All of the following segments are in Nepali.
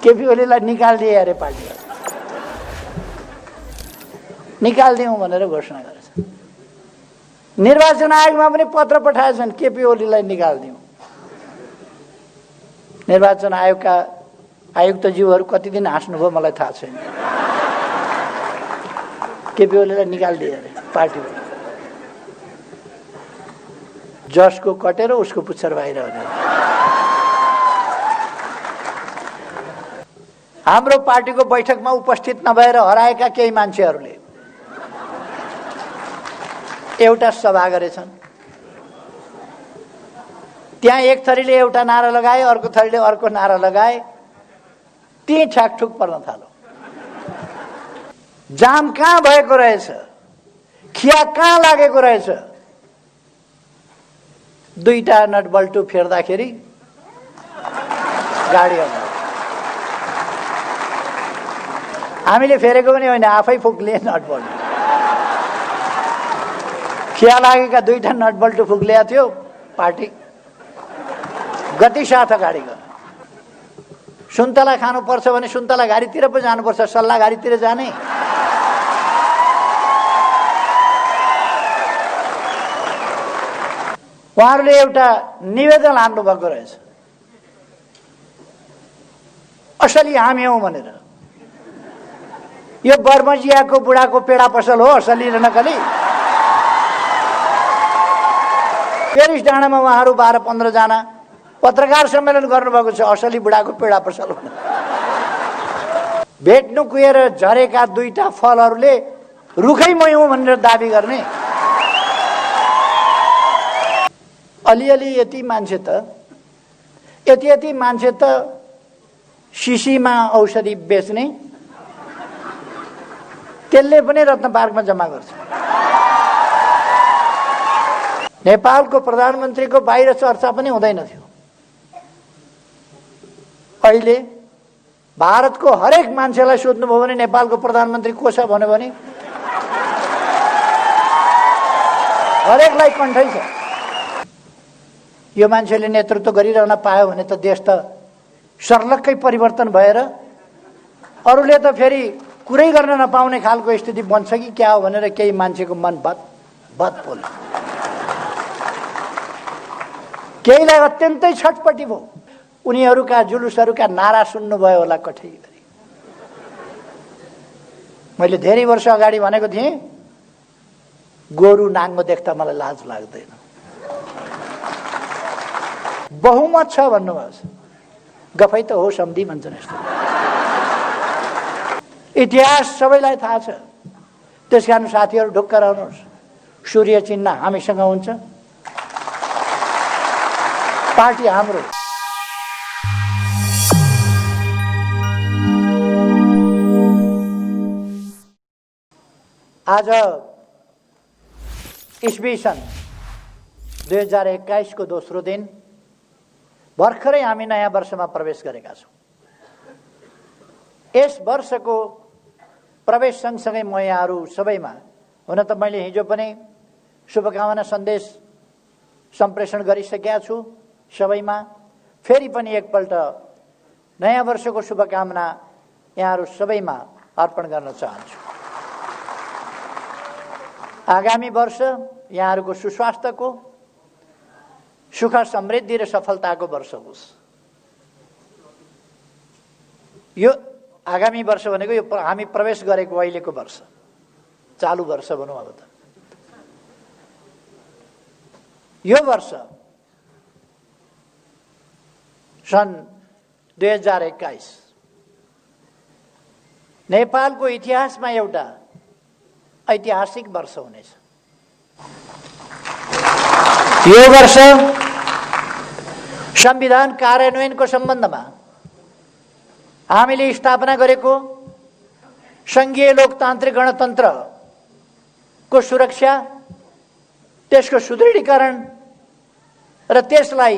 केपी ओलीलाई निकालिदिए अरे पार्टीबाट, निकालिदिउँ भनेर घोषणा गरेछ। निर्वाचन आयोगमा पनि पत्र पठाएछन् केपी ओलीलाई निकालिदिउँ। निर्वाचन आयोगका आयुक्तज्यूहरू कति दिन हाँस्नुभयो मलाई थाहा छैन। केपी ओलीलाई निकालिदिए अरे पार्टीबाट, जसको कटेर उसको पुच्छर बाहिर हो। हाम्रो पार्टीको बैठकमा उपस्थित नभएर हराएका केही मान्छेहरूले एउटा सभा गरेछन्। त्यहाँ एक थरीले एउटा नारा लगाए, अर्को थरीले अर्को नारा लगाए, त्यही ठ्याकठुक पर्न थाल्यो। जाम कहाँ भएको रहेछ, खिया कहाँ लागेको रहेछ, दुईटा नटबल्टु फेर्दाखेरि गाडी आउँछ। हामीले फेरेको पनि होइन, आफै फुक्ले नटबल्टु। खिया लागेका दुईटा नटबल्टु फुक्लिया थियो, पार्टी गति साथ अगाडि गयो। सुन्तला खानुपर्छ भने सुन्तला घारीतिर पो जानुपर्छ, सल्लाह घारीतिर जाने। उहाँहरूले एउटा निवेदन हान्नु भएको रहेछ, असली हामी हौँ भनेर। यो बर्मजियाको बुढाको पेडा पसल हो असली र नकली? पेरिस डाँडामा उहाँहरू 12-15 जना पत्रकार सम्मेलन गर्नुभएको छ, असली बुढाको पेडा पसल हो। भेट्नु कुहेर झरेका दुईटा फलहरूले रुखै मै हुँ भनेर दाबी गर्ने। अलिअलि यति मान्छे त यति मान्छे त शिशीमा औषधि बेच्ने, त्यसले पनि रत्न पार्कमा जम्मा गर्छ। नेपालको प्रधानमन्त्रीको बाहिर चर्चा पनि हुँदैन थियो। अहिले भारतको हरेक मान्छेलाई सोध्नुभयो भने नेपालको प्रधानमन्त्री को छ भन्यो भने हरेकलाई कण्ठै छ। यो मान्छेले नेतृत्व गरिरहन पायो भने त देश त सर्लक्कै परिवर्तन भएर अरूले त फेरि कुरै गर्न नपाउने खालको स्थिति बन्छ कि क्या हो भनेर केही मान्छेको मन बद बोल्यो। केहीलाई अत्यन्तै छटपटी भयो। उनीहरूका जुलुसहरूका नारा सुन्नुभयो होला कठै गरी। मैले धेरै वर्ष अगाडि भनेको थिएँ, गोरु नाङ्गो देख्दा मलाई लाज लाग्दैन। बहुमत छ भन्नुभएको छ, गफै त हो सम्धि भन्छन्। यस्तो इतिहास सबैलाई थाहा छ। त्यसकारण साथीहरू ढुक्क रहनुहोस्, सूर्य चिन्ह हामीसँग हुन्छ, पार्टी हाम्रो। आज इस्वी सन् 2021 को दोस्रो दिन, भर्खरै हामी नयाँ वर्षमा प्रवेश गरेका छौँ। यस वर्षको प्रवेश सँगसँगै म यहाँहरू सबैमा, हुन त मैले हिजो पनि शुभकामना सन्देश सम्प्रेषण गरिसकेका छु सबैमा, फेरि पनि एकपल्ट नयाँ वर्षको शुभकामना यहाँहरू सबैमा अर्पण गर्न चाहन्छु। आगामी वर्ष यहाँहरूको सुस्वास्थ्यको, सुख समृद्धि र सफलताको वर्ष होस्। यो आगामी वर्ष भनेको यो हामी प्रवेश गरेको अहिलेको वर्ष, चालु वर्ष भनौँ। अब त यो वर्ष सन् 2021 नेपालको इतिहासमा एउटा ऐतिहासिक वर्ष हुनेछ। यो वर्ष संविधान कार्यान्वयनको सम्बन्धमा हामीले स्थापना गरेको संघीय लोकतान्त्रिक गणतन्त्रको सुरक्षा, त्यसको सुदृढीकरण र त्यसलाई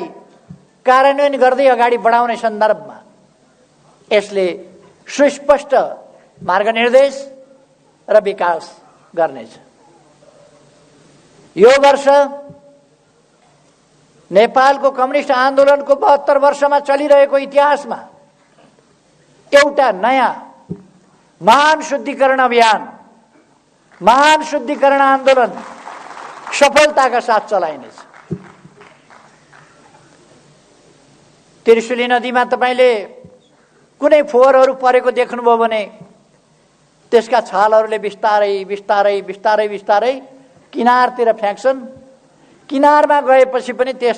कार्यान्वयन गर्दै अगाडि बढाउने सन्दर्भमा यसले सुस्पष्ट मार्गनिर्देश र विकास गर्नेछ। यो वर्ष नेपालको कम्युनिस्ट आन्दोलनको 72 वर्षमा चलिरहेको इतिहासमा एउटा नयाँ महान शुद्धिकरण अभियान, महान शुद्धिकरण आन्दोलन सफलताका साथ चलाइनेछ। त्रिशुली नदीमा तपाईले कुनै फोहोरहरू परेको देख्नुभयो भने त्यसका छालहरूले बिस्तारै बिस्तारै बिस्तारै बिस्तारै किनारतिर फ्याँक्छन्। किनारमा गएपछि पनि त्यस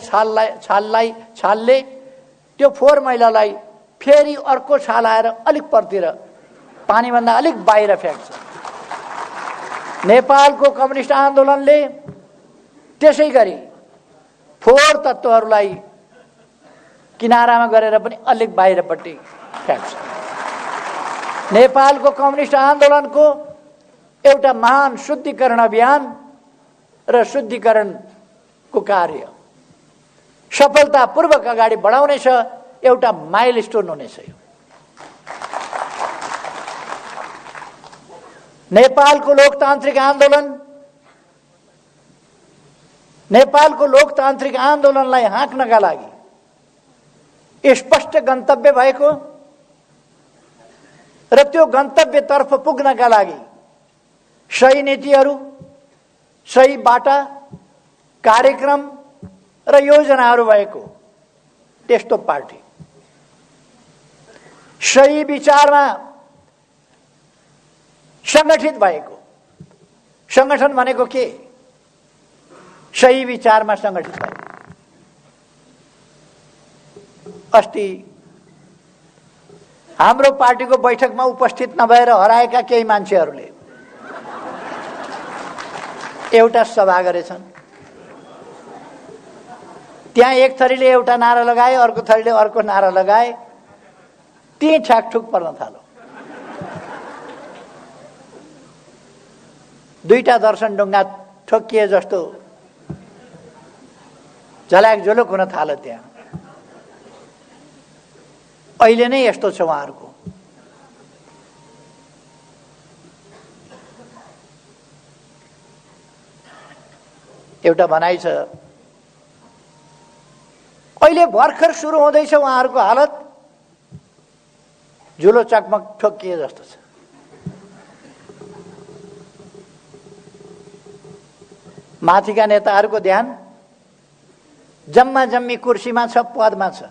छालले त्यो फोहोर मैलालाई फेरि अर्को छाल आएर अलिक परतिर पानीभन्दा अलिक बाहिर फ्याँक्छ। नेपालको कम्युनिस्ट आन्दोलनले त्यसै गरी फोहोर तत्त्वहरूलाई किनारामा गरेर पनि अलिक बाहिरपट्टि फ्याँक्छ। नेपालको कम्युनिस्ट आन्दोलनको एउटा महान शुद्धिकरण अभियान र शुद्धिकरणको कार्य सफलतापूर्वक अगाडि बढाउनेछ, एउटा माइलस्टोन हुनेछ। नेपालको लोकतान्त्रिक आन्दोलनलाई हाँक्नका लागि स्पष्ट गन्तव्य भएको र त्यो गन्तव्यतर्फ पुग्नका लागि सही नीतिहरू, सही बाटा, कार्यक्रम र योजनाहरू भएको त्यस्तो पार्टी, सही विचारमा संगठित भएको। संगठन भनेको के? सही विचारमा संगठित भएको। अस्ति हाम्रो पार्टीको बैठकमा उपस्थित नभएर हराएका केही मान्छेहरूले एउटा सभा गरेछन्। त्यहाँ एक थरीले एउटा नारा लगाए, अर्को थरीले अर्को नारा लगाए, त्यही ठ्याकठुक पर्न थाल्यो। दुईटा दर्शन ढुङ्गा ठोकिए जस्तो झल्याक झुलुक हुन थाल्यो त्यहाँ। अहिले नै यस्तो छ उहाँहरूको। एउटा भनाइ छ, अहिले भर्खर सुरु हुँदैछ उहाँहरूको हालत, झुलो चकमक ठोकिए जस्तो छ। माथिका नेताहरूको ध्यान जम्मा जम्मी कुर्सीमा छ, पदमा छ।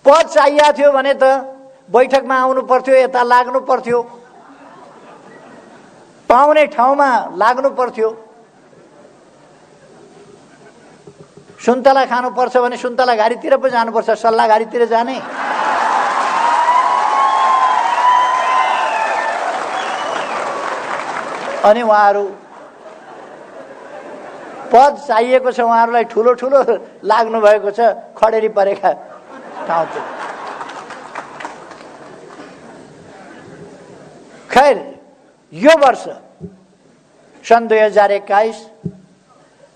पद चाहिएको थियो भने त बैठकमा आउनु पर्थ्यो, यता लाग्नु पर्थ्यो, पाउने ठाउँमा लाग्नु पर्थ्यो। सुन्तला खानुपर्छ भने सुन्तला घारीतिर पो जानुपर्छ, सल्लाह घारीतिर जाने। अनि उहाँहरू पद चाहिएको छ, उहाँहरूलाई ठुलो ठुलो लाग्नु भएको छ खडेरी परेका ठाउँतिर। खैर, यो वर्ष सन् 2021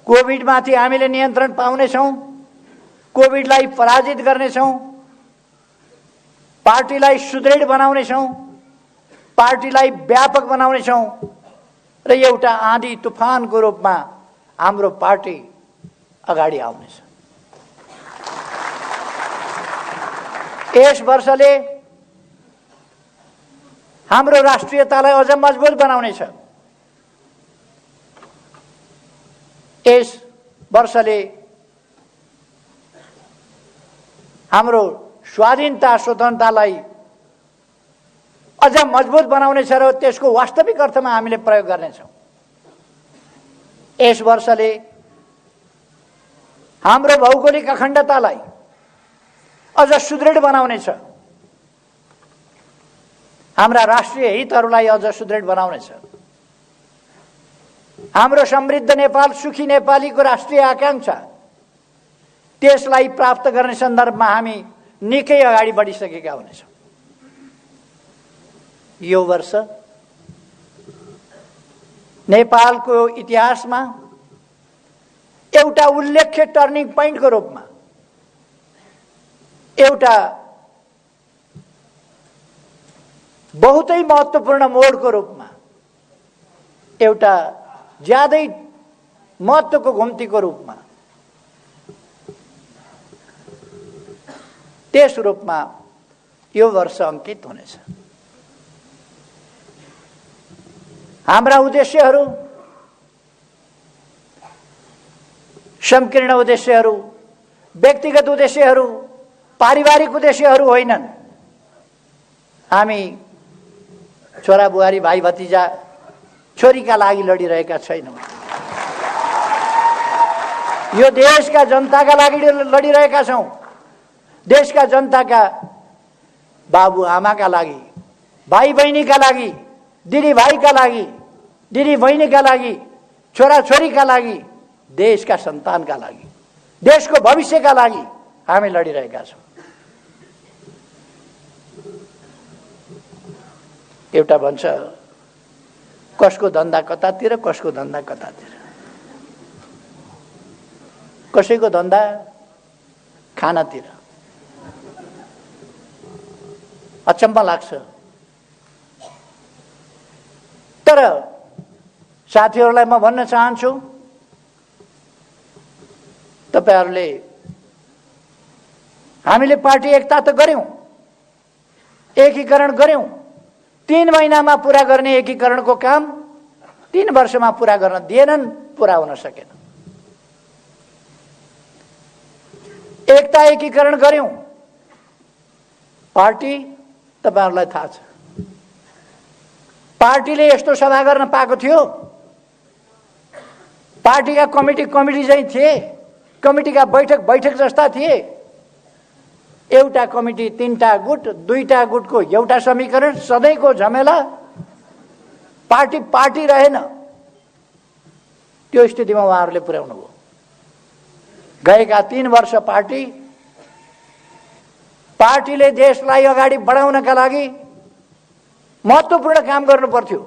कोभिडमाथि हामीले नियन्त्रण पाउनेछौँ, कोभिडलाई पराजित गर्नेछौँ, पार्टीलाई सुदृढ बनाउनेछौँ, पार्टीलाई व्यापक बनाउनेछौँ र एउटा आँधी तुफानको रूपमा हाम्रो पार्टी अगाडि आउनेछ। यस वर्षले हाम्रो राष्ट्रियतालाई अझ मजबुत बनाउनेछ। यस वर्षले हाम्रो स्वाधीनता स्वतन्त्रतालाई अझ मजबुत बनाउनेछ र त्यसको वास्तविक अर्थमा हामीले प्रयोग गर्नेछौँ। यस वर्षले हाम्रो भौगोलिक अखण्डतालाई अझ सुदृढ बनाउनेछ, हाम्रा राष्ट्रिय हितहरूलाई अझ सुदृढ बनाउनेछ। हाम्रो समृद्ध नेपाल, सुखी नेपालीको राष्ट्रिय आकांक्षा, त्यसलाई प्राप्त गर्ने सन्दर्भमा हामी निकै अगाडि बढिसकेका हुनेछौँ। यो वर्ष नेपालको इतिहासमा एउटा उल्लेख्य टर्निङ पोइन्टको रूपमा, एउटा बहुतै महत्त्वपूर्ण मोडको रूपमा, एउटा ज्यादै महत्त्वको घुम्तीको रूपमा, त्यस रूपमा यो वर्ष अंकित हुनेछ। हाम्रा उद्देश्यहरू संकीर्ण उद्देश्यहरू, व्यक्तिगत उद्देश्यहरू, पारिवारिक उद्देश्यहरू होइनन्। हामी छोरा बुहारी भाइ भतिजा छोरीका लागि लडिरहेका छैनौँ। यो देशका जनताका लागि लडिरहेका छौँ। देशका जनताका बाबु आमाका लागि, भाइ बहिनीका लागि, दिदी भाइका लागि, दिदी बहिनीका लागि, छोरा छोरीका लागि, देशका सन्तानका लागि, देशको भविष्यका लागि हामी लडिरहेका छौँ। एउटा भन्छ कसको धन्दा कतातिर, कसको धन्दा कतातिर। कसैको धन्दा खानातिर। अचम्म लाग्छ। तर साथीहरूलाई म भन्न चाहन्छु, तपाईहरुले हामीले पार्टी एकता त गर्यौं, एकीकरण गर्यौं। 3 महिनामा पूरा गर्ने एकीकरणको काम 3 वर्षमा पूरा गर्न दिएनन्, पूरा हुन सकेन। एकता एकीकरण गर्यौं। पार्टी तपाईहरुलाई थाहा छ, पार्टीले यस्तो सभा गर्न पाएको थियो। पार्टीका कमिटी चाहिँ थिए, कमिटीका बैठक जस्ता थिए। एउटा कमिटी 3टा गुट, 2टा गुटको एउटा समीकरण, सधैँको झमेला। पार्टी रहेन। त्यो स्थितिमा उहाँहरूले पुर्याउनु भयो। गएका 3 वर्ष पार्टीले देशलाई अगाडि बढाउनका लागि महत्त्वपूर्ण काम गर्नु पर्थ्यो।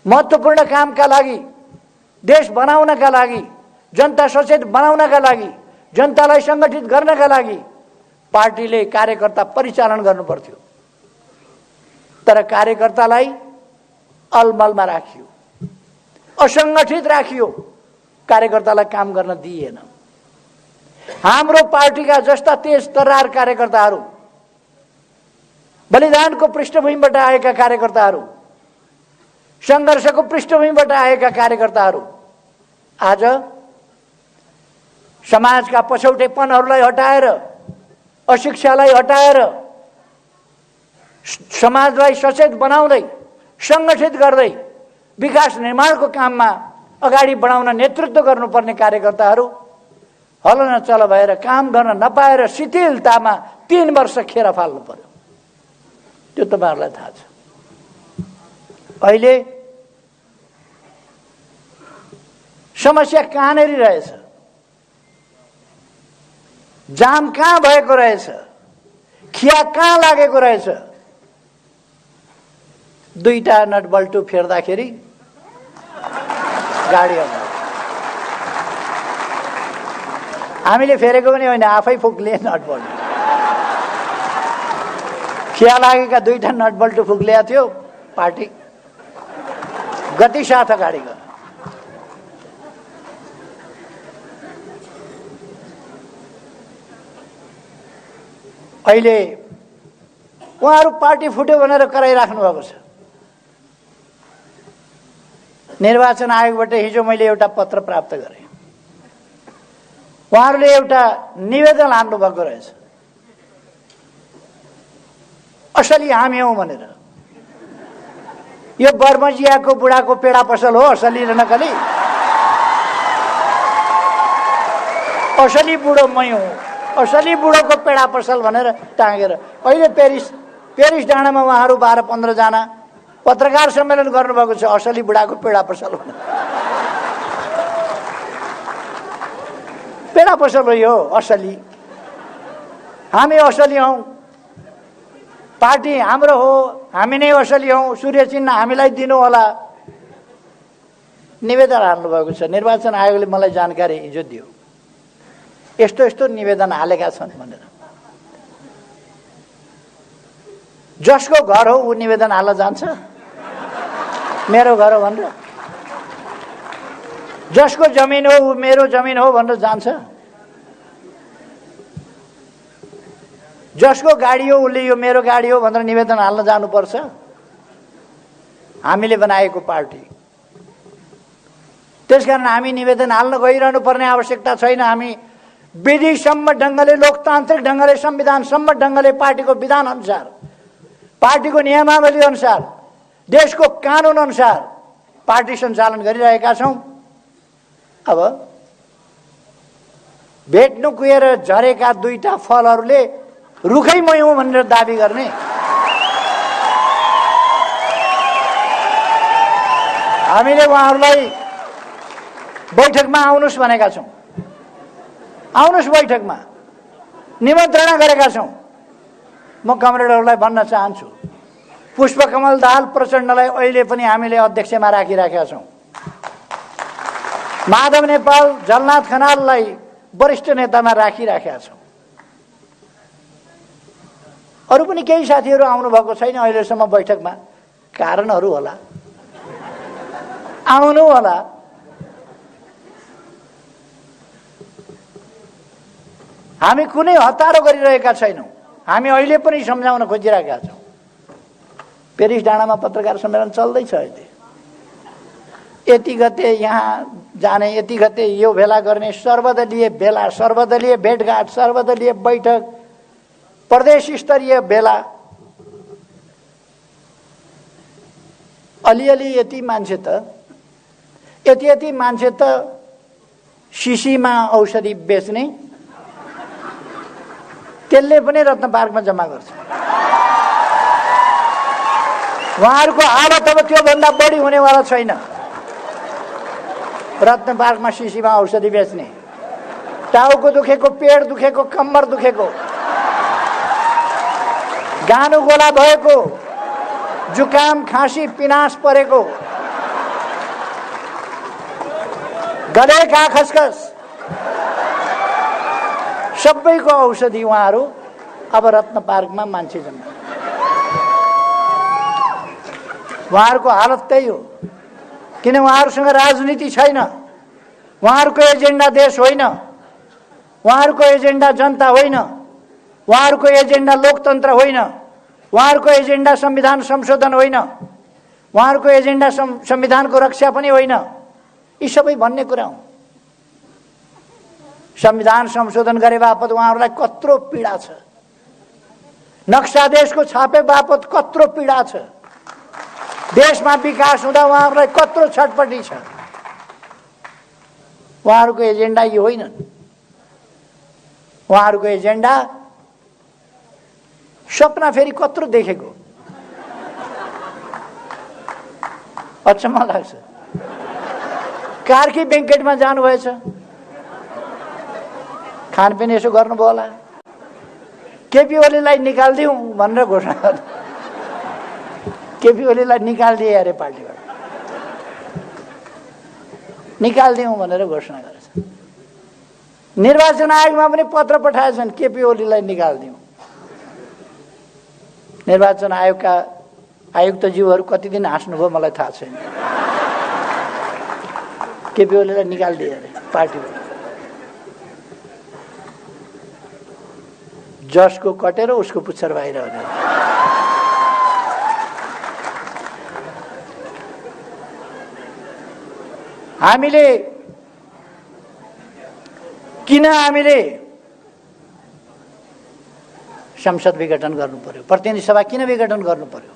महत्त्वपूर्ण कामका लागि, देश बनाउनका लागि, जनता सचेत बनाउनका लागि, जनतालाई संगठित गर्नका लागि पार्टीले कार्यकर्ता परिचालन गर्नु पर्थ्यो। तर कार्यकर्तालाई अलमलमा राखियो, असंगठित राखियो, कार्यकर्तालाई काम गर्न दिइएन। हाम्रो पार्टीका जस्ता तेज तर्रार कार्यकर्ताहरू, बलिदानको पृष्ठभूमिबाट आएका कार्यकर्ताहरू, संघर्षको पृष्ठभूमिबाट आएका कार्यकर्ताहरू आज समाजका पछौटेपनहरूलाई हटाएर, अशिक्षालाई हटाएर, समाजलाई सचेत बनाउँदै, संगठित गर्दै विकास निर्माणको काममा अगाडि बढाउन नेतृत्व गर्नुपर्ने कार्यकर्ताहरू हलनचल भएर काम गर्न नपाएर शिथिलतामा 3 वर्ष खेर फाल्नु पर्यो। त्यो तपाईहरुलाई थाहा छ। अहिले समस्या कहाँनेर रहेछ, जाम कहाँ भएको रहेछ, खिया कहाँ लागेको रहेछ। 2टा नट बल्टु फेर्दाखेरि गाडी आउँछ। हामीले फेरेको पनि होइन, आफै फुक्ले नट बल्टु। खिया लागेका 2टा नट बल्टु फुक्लिया थियो। पार्टी गति साथ अगाडि गयो। अहिले उहाँहरू पार्टी फुट्यो भनेर कराइराख्नु भएको छ। निर्वाचन आयोगबाट हिजो मैले एउटा पत्र प्राप्त गरेँ। उहाँहरूले एउटा निवेदन हाल्नु भएको रहेछ, असली हामी हौं भनेर। यो बर्मजियाको बुढाको पेडा पसल हो, असली र नकली। असली बुढो मै हुँ, असली बुढोको पेडा पसल भनेर टाँगेर अहिले पेरिस डाँडामा उहाँहरू 12-15 जना पत्रकार सम्मेलन गर्नुभएको छ। असली बुढाको पेडा पसल भनेर। पेडा पसल हो यो, असली। हामी असली हौं, पार्टी हाम्रो हो, हामी नै असली हौं, सूर्य चिन्ह हामीलाई दिनु होला। निवेदन हाल्नु भएको छ। निर्वाचन आयोगले मलाई जानकारी हिजो दियो, यस्तो निवेदन हालेका छन् भनेर। जसको घर हो ऊ निवेदन हाल्न जान्छ, मेरो घर हो भनेर। जसको जमिन हो ऊ मेरो जमिन हो भनेर जान्छ। जसको गाडी हो उसले यो मेरो गाडी हो भनेर निवेदन हाल्न जानुपर्छ? हामीले बनाएको पार्टी। त्यसकारण हामी निवेदन हाल्न गइरहनु पर्ने आवश्यकता छैन। हामी विधिसम्म ढङ्गले, लोकतान्त्रिक ढङ्गले, संविधानसम्म ढङ्गले, पार्टीको विधान अनुसार, पार्टीको नियमावली अनुसार, देशको कानुन अनुसार पार्टी सञ्चालन गरिरहेका छौँ। अब भेट्नु कुहेर झरेका दुईटा फलहरूले रुखै मै हुँ भनेर दाबी गर्ने, हामीले उहाँहरूलाई बैठकमा आउनुहोस् भनेका छौँ। आउनुहोस् बैठकमा निमन्त्रणा गरेका छौँ। म कमरेडहरूलाई भन्न चाहन्छु, पुष्पकमल दाहाल प्रचण्डलाई अहिले पनि हामीले अध्यक्षमा राखिराखेका छौँ। माधव नेपाल, झलनाथ खनाललाई वरिष्ठ नेतामा राखिराखेका छौँ। अरू पनि केही साथीहरू आउनुभएको छैन अहिलेसम्म बैठकमा। कारणहरू होला, आउनु होला। हामी कुनै हतारो गरिरहेका छैनौँ। हामी अहिले पनि सम्झाउन खोजिरहेका छौँ। पेरिस डाँडामा पत्रकार सम्मेलन चल्दैछ अहिले। यति गते यहाँ जाने, यति गते यो भेला गर्ने, सर्वदलीय भेला, सर्वदलीय भेटघाट, सर्वदलीय बैठक, प्रदेश स्तरीय भेला। अलिअलि यति मान्छे त, यति मान्छे त शिशीमा औषधि बेच्ने, त्यसले पनि रत्न पार्कमा जम्मा गर्छ। उहाँहरूको हालत अब त्योभन्दा बढी हुनेवाला छैन। रत्न पार्कमा शिशीमा औषधि बेच्ने, टाउको दुखेको, पेट दुखेको, कम्मर दुखेको, गानु गोला भएको, जुकाम खाँसी पिनास परेको, गलेका खसखस, सबैको औषधि उहाँहरू अब रत्न पार्कमा मान्छे जम्मा। उहाँहरूको हालत त्यही हो। किन उहाँहरूसँग राजनीति छैन। उहाँहरूको एजेन्डा देश होइन, उहाँहरूको एजेन्डा जनता होइन, उहाँहरूको एजेन्डा लोकतन्त्र होइन, उहाँहरूको एजेन्डा संविधान संशोधन होइन, उहाँहरूको एजेन्डा संविधानको रक्षा पनि होइन। यी सबै भन्ने कुरा हो। संविधान संशोधन गरे बापत उहाँहरूलाई कत्रो पीडा छ। नक्सा देशको छापे बापत कत्रो पीडा छ। देशमा विकास हुँदा उहाँहरूलाई कत्रो छटपटी छ। उहाँहरूको एजेन्डा यो होइन। उहाँहरूको एजेन्डा सपना फेरि कत्रो देखेको, अचम्म लाग्छ। कार्की बेङ्केटमा जानुभएछ, खानपिन यसो गर्नुभयो होला। केपी ओलीलाई निकालिदिउँ भनेर घोषणा गर्नु। केपी ओलीलाई निकालिदिए अरे पार्टीबाट, निकालिदिउँ भनेर घोषणा गरेछ। निर्वाचन आयोगमा पनि पत्र पठाएछन्, केपी ओलीलाई निकालिदिउँ। निर्वाचन आयोगका आयुक्तज्यूहरू कति दिन हाँस्नुभयो मलाई थाहा छैन। केपी ओलीलाई निकालिदिए अरे पार्टीबाट। जसको कटेर उसको पुच्छर बाहिर हुने। हामीले संसद विघटन गर्नु पर्यो, प्रतिनिधि सभा किन विघटन गर्नु पर्यो?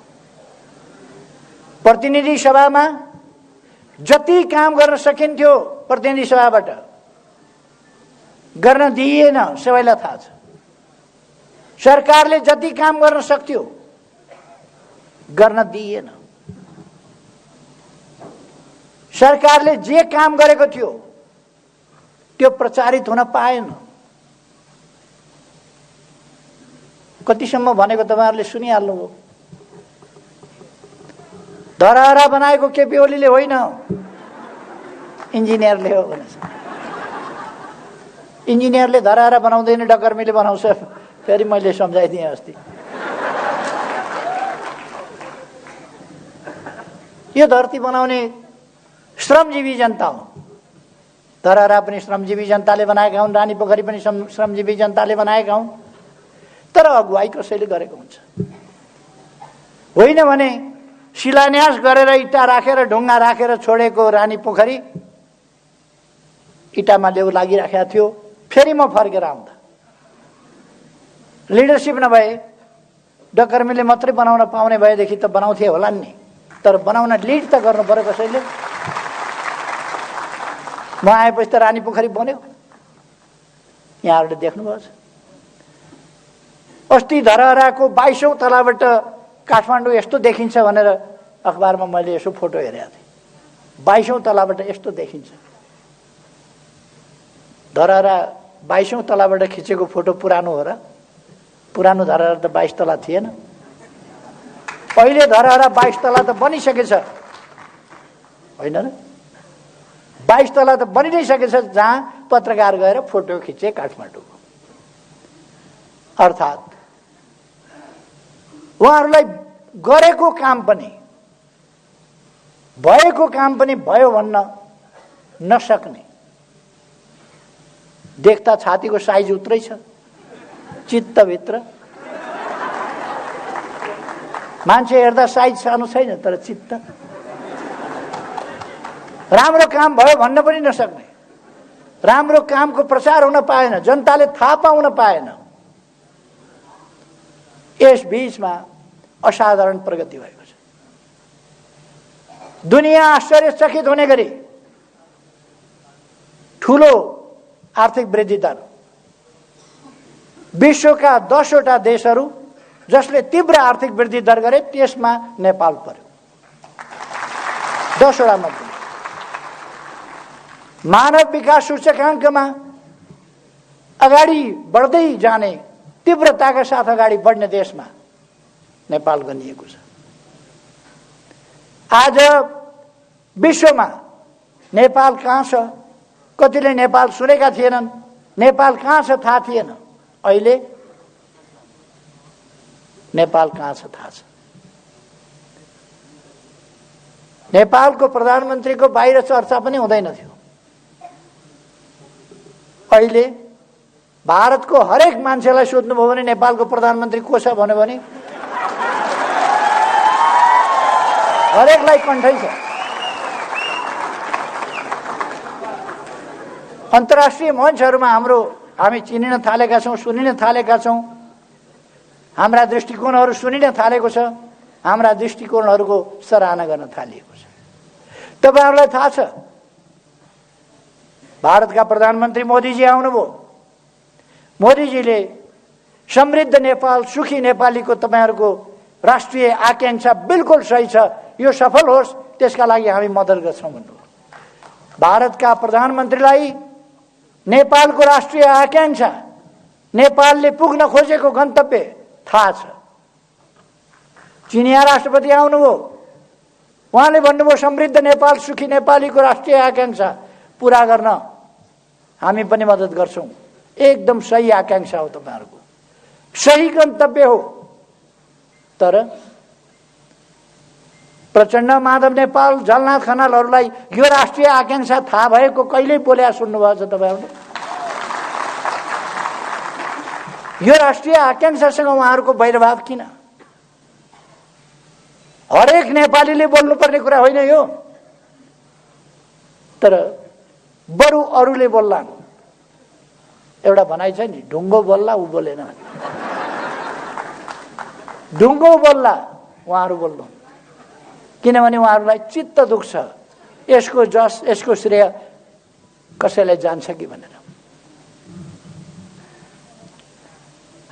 प्रतिनिधि सभामा जति काम गर्न सकिन्थ्यो प्रतिनिधि सभाबाट गर्न दिइएन, सबैलाई थाहा छ। सरकारले जति काम गर्न सक्थ्यो गर्न दिइएन। सरकारले जे काम गरेको थियो त्यो प्रचारित हुन पाएन। कतिसम्म भनेको तपाईहरुले सुनिहाल्नुभयो। धरहरा बनाएको केपी ओलीले होइन, इन्जिनियरले हो भनेछ। इन्जिनियरले धरहरा बनाउँदैन, डकर्मीले बनाउँछ। फेरि मैले सम्झाइदिएँ अस्ति। यो धरती बनाउने श्रमजीवी जनता हो। धरहरा पनि श्रमजीवी जनताले बनाएका हुन्, रानीपोखरी पनि श्रमजीवी जनताले बनाएका हुन्। तर अगुवाई कसैले गरेको हुन्छ। होइन भने शिलान्यास गरेर इँटा राखेर ढुङ्गा राखेर छोडेको रानी पोखरी इँटामा लेउ लागिराखेको थियो। फेरि म फर्केर आउँदा लिडरसिप नभए डकर्मीले मात्रै बनाउन पाउने भएदेखि त बनाउँथे होला नि, तर बनाउन लिड त गर्नु पर्यो कसैले। म आएपछि त रानी पोखरी बन्यो, यहाँहरूले देख्नुभयो। अस्ति धरहराको 22औं तलाबाट काठमाडौँ यस्तो देखिन्छ भनेर अखबारमा मैले यसो फोटो हेरेको थिएँ। 22औं तलाबाट यस्तो देखिन्छ। धरहरा 22औं तलाबाट खिचेको फोटो पुरानो हो र? पुरानो धरहरा त 22 तला थिएन। अहिले धरहरा 22 तला त बनिसकेछ, होइन र? 22 तला त बनि नै सकेछ, जहाँ पत्रकार गएर फोटो खिचे काठमाडौँको। अर्थात् उहाँहरूलाई गरेको काम पनि भएको काम पनि भयो भन्न नसक्ने, देख्दा छातीको साइज उत्रै छ, चित्तभित्र मान्छे हेर्दा साइज सानो छैन, तर चित्त राम्रो काम भयो भन्न पनि नसक्ने, राम्रो कामको प्रचार हुन पाएन, जनताले थाहा पाउन पाएन। यस बीचमा असाधारण प्रगति भएको छ। दुनिया आश्चर्यचकित हुने गरी ठूलो आर्थिक वृद्धि दर, विश्वका 10वटा देशहरू जसले तीव्र आर्थिक वृद्धि दर गरे त्यसमा नेपाल पर्यो। 10वटा मध्ये मानव विकास सूचकाङ्कमा अगाडि बढ्दै जाने, तीव्रताका साथ अगाडि बढ्ने देशमा नेपाल गनिएको छ। आज विश्वमा नेपाल कहाँ छ? कतिले नेपाल सुनेका थिएनन्, नेपाल कहाँ छ थाहा थिएन। अहिले नेपाल कहाँ छ थाहा छ। नेपालको प्रधानमन्त्रीको बाहिर चर्चा पनि हुँदैन थियो। अहिले भारतको हरेक मान्छेलाई सोध्नुभयो भने नेपालको प्रधानमन्त्री को छ भन्यो भने हरेकलाई कण्ठै छ। अन्तर्राष्ट्रिय मञ्चहरूमा हामी चिनिन थालेका छौँ, सुनिन थालेका छौँ। हाम्रा दृष्टिकोणहरू सुनिन थालेको छ, हाम्रा दृष्टिकोणहरूको सराहना गर्न थालिएको छ। तपाईहरुलाई थाहा छ, भारतका प्रधानमन्त्री मोदीजी आउनुभयो। मोदीजीले समृद्ध नेपाल, सुखी नेपालीको तपाईहरुको राष्ट्रिय आकांक्षा बिल्कुल सही छ, यो सफल होस् त्यसका लागि हामी मद्दत गर्छौं भन्नुभयो। भारतका प्रधानमन्त्रीलाई नेपालको राष्ट्रिय आकांक्षा, नेपालले पुग्न खोजेको गन्तव्य थाहा छ। चिनिया राष्ट्रपति आउनुभयो, उहाँले भन्नुभयो समृद्ध नेपाल, सुखी नेपालीको राष्ट्रिय आकांक्षा पूरा गर्न हामी पनि मद्दत गर्छौं। एकदम सही आकांक्षा हो तपाईहरुको, सही गन्तव्य हो। तर प्रचण्ड, माधव नेपाल, झलनाथ खनालहरूलाई यो राष्ट्रिय आकांक्षा थाहा भएको कहिल्यै बोल्या सुन्नुभएको छ तपाईहरुले? यो राष्ट्रिय आकांक्षासँग उहाँहरूको वैरभाव किन? हरेक नेपालीले बोल्नुपर्ने कुरा होइन यो, तर बरु अरूले बोल्लान्। एउटा भनाइ छ नि, ढुङ्गो बोल्ला उ बोलेन। ढुङ्गो बोल्ला उहाँहरू बोल्नु, किनभने उहाँहरूलाई चित्त दुख्छ यसको जस, यसको श्रेय कसैलाई जान्छ कि भनेर।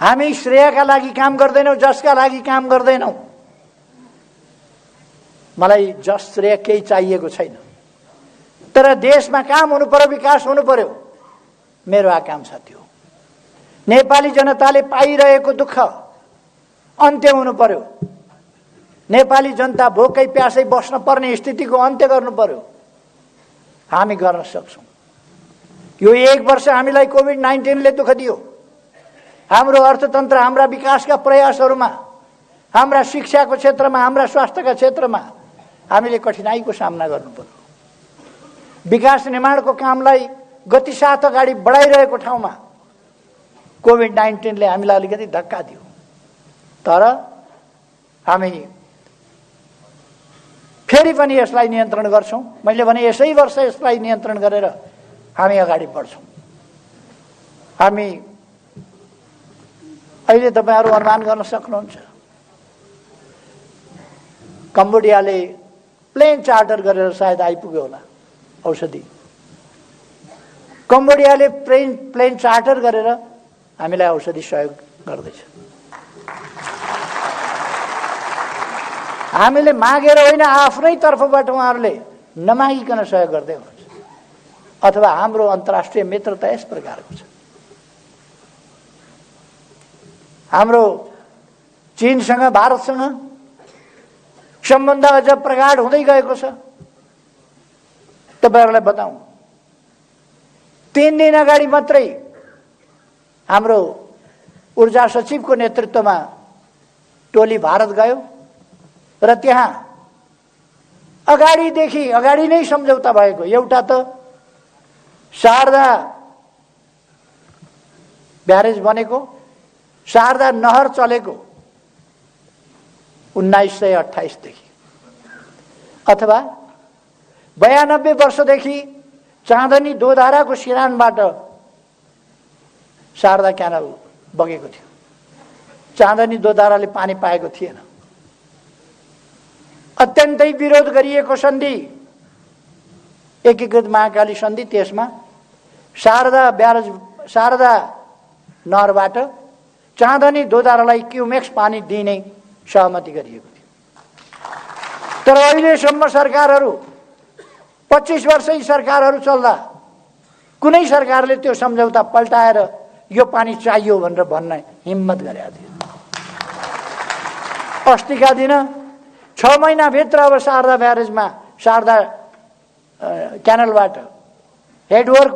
हामी श्रेयका लागि काम गर्दैनौं, जसका लागि काम गर्दैनौं। मलाई जस श्रेय केही चाहिएको छैन, तर देशमा काम हुनु पर्यो, विकास हुनु पर्यो, मेरो आकांक्षा थियो। नेपाली जनताले पाइरहेको दुःख अन्त्य हुनु पर्यो। नेपाली जनता भोकै प्यासै बस्न पर्ने स्थितिको अन्त्य गर्नु पर्यो। हामी गर्न सक्छौं। यो 1 वर्ष हामीलाई कोभिड-19 ले दुःख दियो। हाम्रो अर्थतन्त्र, हाम्रा विकासका प्रयासहरूमा, हाम्रा शिक्षाको क्षेत्रमा, हाम्रा स्वास्थ्यका क्षेत्रमा हामीले कठिनाइको सामना गर्नु पर्यो। विकास निर्माणको कामलाई गतिसाथ अगाडि बढाइरहेको ठाउँमा कोभिड-19 ले हामीलाई अलिकति धक्का दियो, तर हामी फेरि पनि यसलाई नियन्त्रण गर्छौं। मैले भने यसै वर्ष यसलाई नियन्त्रण गरेर हामी अगाडि बढ्छौं। हामी अहिले तपाईहरु अनुमान गर्न सक्नुहुन्छ, कम्बोडियाले प्लेन चार्टर गरेर सायद आइपुग्यो होला औषधि। कम्बोडियाले प्लेन चार्टर गरेर हामीलाई औषधि सहयोग गर्दैछ। हामीले मागेर होइन, आफ्नै तर्फबाट उहाँहरूले नमागिकन सहयोग गर्दै हुनुहुन्छ। अथवा हाम्रो अन्तर्राष्ट्रिय मित्रता यस प्रकारको छ। हाम्रो चीनसँग, भारतसँग सम्बन्ध अझ प्रगाढ हुँदै गएको छ। तपाईहरुलाई बताऊं, 3 दिन अगाडि मात्रै हाम्रो ऊर्जा सचिवको नेतृत्वमा टोली भारत गयो र त्यहाँ अगाडि नै सम्झौता भएको। एउटा त शारदा ब्यारेज बनेको, शारदा नहर चलेको 1928 देखि, अथवा 92 वर्षदेखि चाँदनी दोधाराको सिरानबाट शारदा क्यानल बगेको थियो। चाँदनी दोधाराले पानी पाएको थिएन। अत्यन्तै विरोध गरिएको सन्धि एकीकृत महाकाली सन्धि, त्यसमा शारदा नहरबाट चाँदनी दोधारालाई क्युमेक्स पानी दिने सहमति गरिएको थियो। तर अहिलेसम्म सरकारहरू 25 वर्षै सरकारहरू चल्दा कुनै सरकारले त्यो सम्झौता पल्टाएर यो पानी चाहियो भनेर भन्न हिम्मत गरेका थिए। अस्तिका दिन 6 महिनाभित्र अब शारदा ब्यारेजमा, शारदा क्यानलबाट हेडवर्क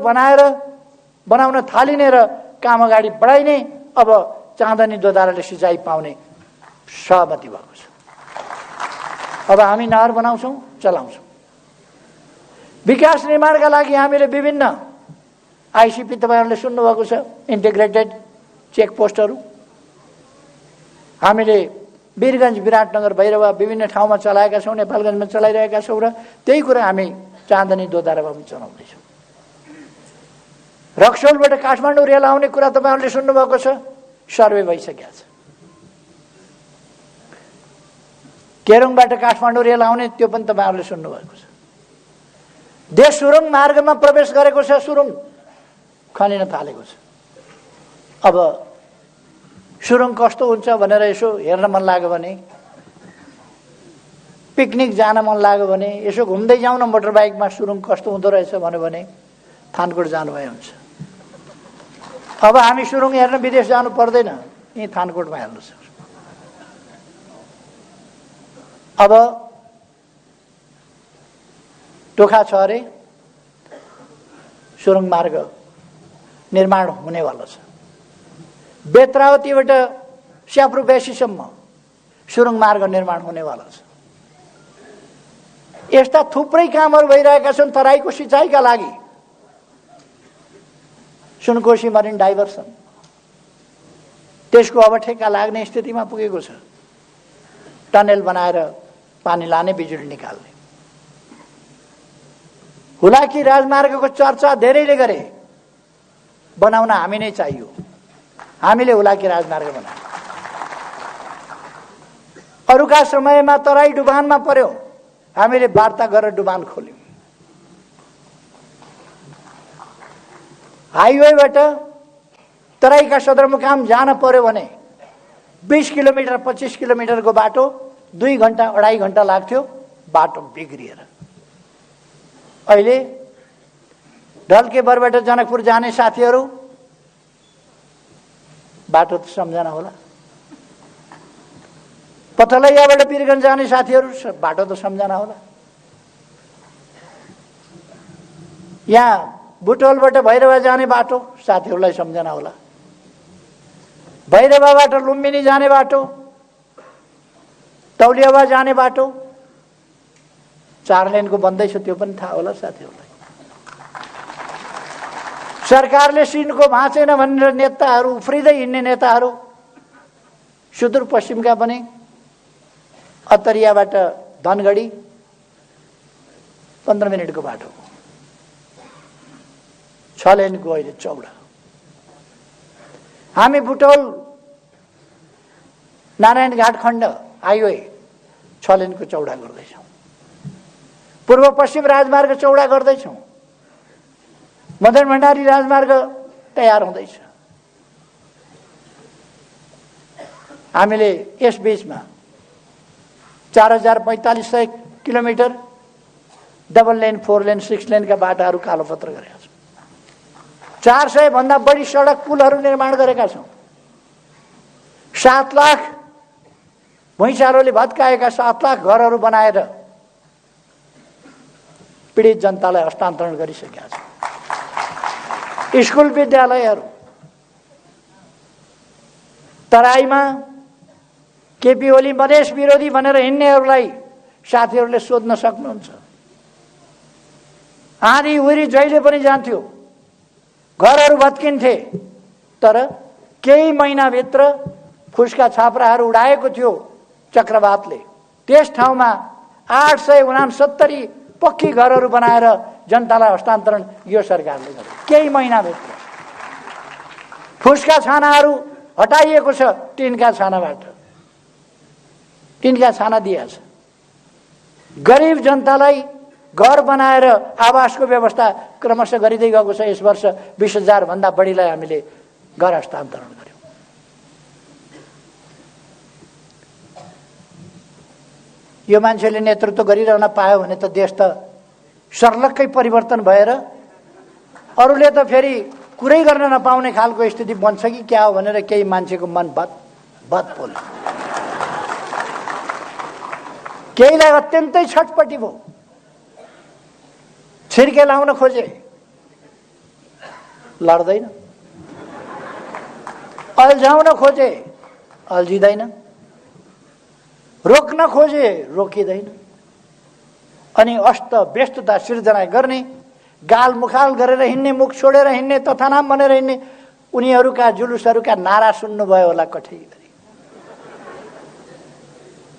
बनाउन थालिने र काम अगाडि बढाइने, अब चाँदनी दोधाराले सिँचाइ पाउने सहमति भएको छ। अब हामी नहर बनाउँछौं, चलाउँछौं। विकास निर्माणका लागि हामीले विभिन्न आईसीपी तपाईहरुले सुन्नुभएको छ, इन्टिग्रेटेड चेकपोस्टहरू हामीले वीरगञ्ज, विराटनगर, भैरवा विभिन्न ठाउँमा चलाएका छौं, नेपालगञ्जमा चलाइरहेका छौं र त्यही कुरा हामी चाँदनी दोधारामा पनि चलाउँदैछौं। रक्सोलबाट काठमाडौँ रेल आउने कुरा तपाईहरुले सुन्नुभएको छ, सर्वे भइसकेको छ। केरुङबाट काठमाडौँ रेल आउने, त्यो पनि तपाईहरुले सुन्नुभएको छ। देश सुरुङ मार्गमा प्रवेश गरेको छ, सुरुङ खनिन थालेको छ। अब सुरुङ कस्तो हुन्छ भनेर यसो हेर्न मन लाग्यो भने, पिकनिक जान मन लाग्यो भने यसो घुम्दै जाउँ न मोटरबाइकमा, सुरुङ कस्तो हुँदो रहेछ भन्यो भने थानकोट जानुभए हुन्छ। अब हामी सुरुङ हेर्न विदेश जानु पर्दैन, यही थानकोटमा हेर्न सक्छौँ। अब टोखा छ अरे सुरुङ मार्ग निर्माण हुनेवाला छ। बेत्रावतीबाट स्याप्रो बेसीसम्म सुरुङ मार्ग निर्माण हुनेवाला छ। यस्ता थुप्रै कामहरू भइरहेका छन् तराईको सिँचाइका लागि। सुनकोशी मरिन डाइभर्सन, त्यसको अब ठेक्का लाग्ने स्थितिमा पुगेको छ। टनेल बनाएर पानी लाने, बिजुली निकाल्ने। हुलाकी राजमार्गको चर्चा धेरैले गरे, बनाउन हामी नै चाहियो। हामीले हुलाकी राजमार्ग बनायौं। अरूका समयमा तराई डुबानमा पर्यो, हामीले वार्ता गरेर डुबान खोल्यौं। हाइवेबाट तराईका सदरमुकाम जान पर्यो भने 20 किलोमिटर 25 किलोमिटरको बाटो 2 घण्टा 2.5 घण्टा लाग्थ्यो, बाटो बिग्रिएर। अहिले ढल्केबरबाट जनकपुर जाने साथीहरू, बाटो त सम्झना होला। पथलैयाबाट वीरगञ्ज जाने साथीहरू, बाटो त सम्झना होला। यहाँ बुटवलबाट भैरवा जाने बाटो साथीहरूलाई सम्झना होला। भैरवाबाट लुम्बिनी जाने बाटो, तौलियावा जाने बाटो 4 लेनको बन्दैछ, त्यो पनि थाहा होला साथीहरूलाई। सरकारले सिनको भाँचेन भनेर नेताहरू उफ्रिँदै हिँड्ने नेताहरू सुदूरपश्चिमका पनि अत्तरियाबाट धनगढी 15 मिनटको बाटो, 6 लेनको अहिले चौडा। हामी बुटोल नारायणघाट खण्ड हाइवे 6 लेनको चौडा गर्दैछौँ। पूर्व पश्चिम राजमार्ग चौडा गर्दैछौँ। मदन भण्डारी राजमार्ग तयार हुँदैछ। हामीले यस बीचमा 4500 किलोमिटर डबल लेन, 4 लेन, 6 लेनका बाटाहरू कालोपत्र गरेका छौँ। 400 भन्दा बढी सडक पुलहरू निर्माण गरेका छौँ। 7 लाख भुइँचालोले भत्काएका 7 लाख घरहरू बनाएर पीडित जनतालाई हस्तान्तरण गरिसकेका छौँ। स्कुल विद्यालयहरू तराईमा केपी ओली मधेस विरोधी भनेर हिँड्नेहरूलाई साथीहरूले सोध्न सक्नुहुन्छ। आँधी उरी जहिले पनि जान्थ्यो, घरहरू भत्किन्थे, तर केही महिनाभित्र फुसका छाप्राहरू उडाएको थियो चक्रवातले। त्यस ठाउँमा 869 पक्की घरहरू बनाएर जनतालाई हस्तान्तरण यो सरकारले गर्यो। केही महिनाभित्र फुसका छानाहरू हटाइएको छ। टिनका छानाबाट टिनका छाना दिएछ। गरिब जनतालाई घर बनाएर आवासको व्यवस्था क्रमशः गरिँदै गएको छ। यस वर्ष 20,000 भन्दा बढीलाई हामीले घर हस्तान्तरण गर्यौं। यो मान्छेले नेतृत्व गरिरहन पायो भने त देश त सर्लक्कै परिवर्तन भएर अरूले त फेरि कुरै गर्न नपाउने खालको स्थिति बन्छ कि क्या हो भनेर केही मान्छेको मन बद पोल्यो। केहीलाई अत्यन्तै छटपटी भयो। छिर्के लाउन खोजे, लड्दैन। अल्झाउन खोजे, अल्झिँदैन। रोक्न खोजे, रोकिँदैन। अनि अस्त व्यस्तता सिर्जना गर्ने, गाल मुखाल गरेर हिँड्ने, मुख छोडेर हिँड्ने, तथानाम भनेर हिँड्ने उनीहरूका जुलुसहरूका नारा सुन्नुभयो होला कठै।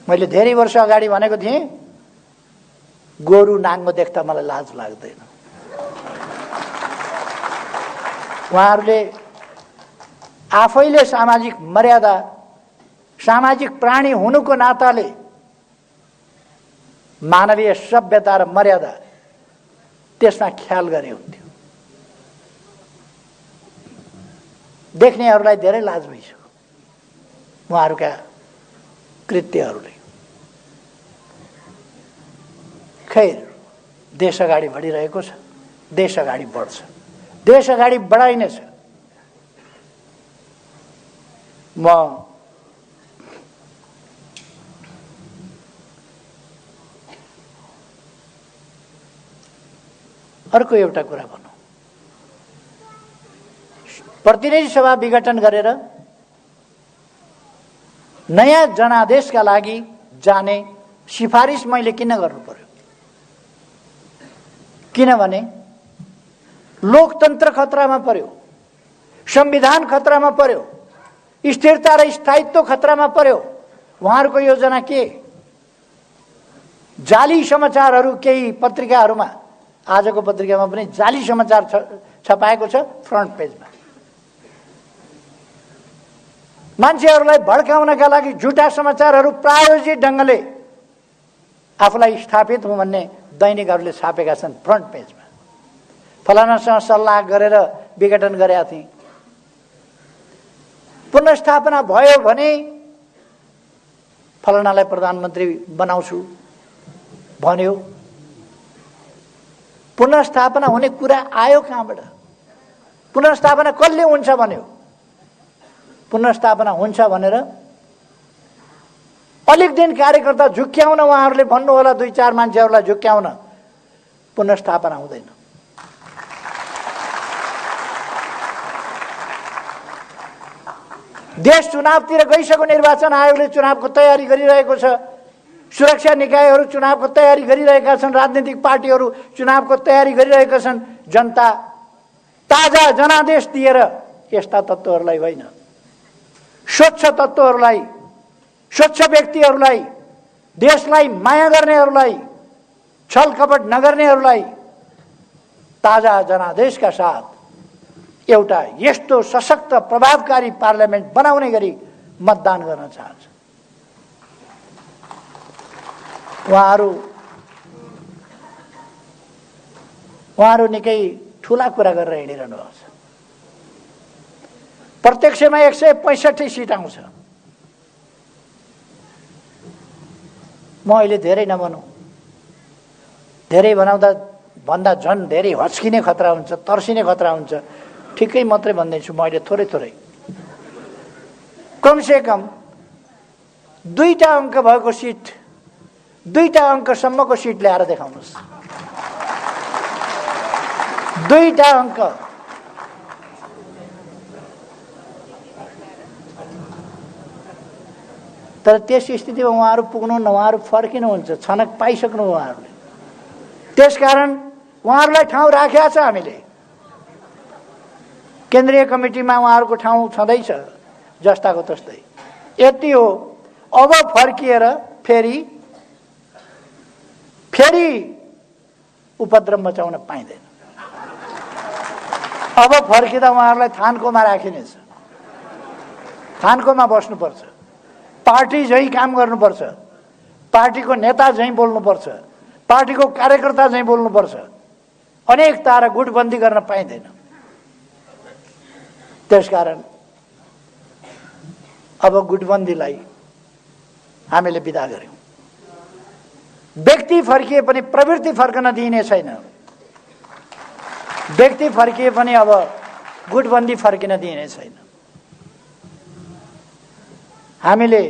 मैले धेरै वर्ष अगाडि भनेको थिएँ, गोरु नाङ्गो देख्दा मलाई लाज लाग्दैन। उहाँहरूले आफैले सामाजिक मर्यादा, सामाजिक प्राणी हुनुको नाताले मानवीय सभ्यता र मर्यादा त्यसमा ख्याल गरे हुन्थ्यो। देख्नेहरूलाई धेरै लाज भइसक्यो उहाँहरूका कृत्यहरूले। खैर, देश अगाडि बढिरहेको छ, देश अगाडि बढ्छ, देश अगाडि बढाइनेछ। म अर्को एउटा कुरा भनौँ। प्रतिनिधि सभा विघटन गरेर नयाँ जनादेशका लागि जाने सिफारिस मैले किन गर्नु पर्यो? किनभने लोकतन्त्र खतरामा पर्यो, संविधान खतरामा पर्यो, स्थिरता र स्थायित्व खतरामा पर्यो। उहाँहरूको योजना के? जाली समाचारहरू केही पत्रिकाहरूमा, आजको पत्रिकामा पनि जाली समाचार छपाएको छ फ्रन्ट पेजमा। मान्छेहरूलाई भड्काउनका लागि झुटा समाचारहरू प्रायोजित ढङ्गले आफूलाई स्थापित हुँ भन्ने दैनिकहरूले छापेका छन् फ्रन्ट पेजमा। फलानासँग सल्लाह गरेर विघटन गरेका थिए, पुनर्स्थापना भयो भने फलानालाई प्रधानमन्त्री बनाउँछु भन्यो। पुनर्स्थापना हुने कुरा आयो कहाँबाट? पुनर्स्थापना कसले हुन्छ भन्यो? पुनर्स्थापना हुन्छ भनेर अलिक दिन कार्यकर्ता झुक्क्याउन उहाँहरूले भन्नु होला, 2-4 मान्छेहरूलाई झुक्क्याउन। पुनर्स्थापना हुँदैन। देश चुनावतिर गइसक्यो। निर्वाचन आयोगले चुनावको तयारी गरिरहेको छ। सुरक्षा निकायहरू चुनावको तयारी गरिरहेका छन्। राजनीतिक पार्टीहरू चुनावको तयारी गरिरहेका छन्। जनता ताजा जनादेश दिएर यस्ता तत्त्वहरूलाई होइन, स्वच्छ तत्त्वहरूलाई, स्वच्छ व्यक्तिहरूलाई, देशलाई माया गर्नेहरूलाई, छलकपट नगर्नेहरूलाई ताजा जनादेशका साथ एउटा यस्तो सशक्त प्रभावकारी पार्लियामेन्ट बनाउने गरी मतदान गर्न चाहन्छ। उहाँहरू निकै ठूला कुरा गरेर हिँडिरहनु भएको छ। प्रत्यक्षमा 165 सिट आउँछ। म अहिले धेरै नभनौँ, धेरै भन्दा झन् धेरै हच्किने खतरा हुन्छ, तर्सिने खतरा हुन्छ। ठिकै मात्रै भन्दैछु म अहिले, थोरै थोरै। कमसेकम 2टा अङ्क भएको सिट, 2टा अङ्कसम्मको सिट ल्याएर देखाउनुहोस्। 2टा अङ्क। तर त्यस स्थितिमा उहाँहरू पुग्नुहुन्न, उहाँहरू फर्किनुहुन्छ, छनक पाइसक्नु उहाँहरूले। त्यसकारण उहाँहरूलाई ठाउँ राखेका छ हामीले। केन्द्रीय कमिटीमा उहाँहरूको ठाउँ छँदैछ जस्ताको तस्तै। यति हो, अब फर्किएर फेरि उपद्रव मचाउन पाइँदैन। अब फर्किँदा उहाँहरूलाई थानकोमा राखिनेछ, थानकोमा बस्नुपर्छ, पार्टी झैँ काम गर्नुपर्छ, पार्टीको नेता झैँ बोल्नुपर्छ, पार्टीको कार्यकर्ता झैँ बोल्नुपर्छ। अनेकता र गुटबन्दी गर्न पाइँदैन। त्यसकारण अब गुटबन्दीलाई हामीले बिदा गर्यौं। व्यक्ति फर्किए पनि प्रवृत्ति फर्कन दिइने छैन। व्यक्ति फर्किए पनि अब गुटबन्दी फर्किन दिइने छैन। हामीले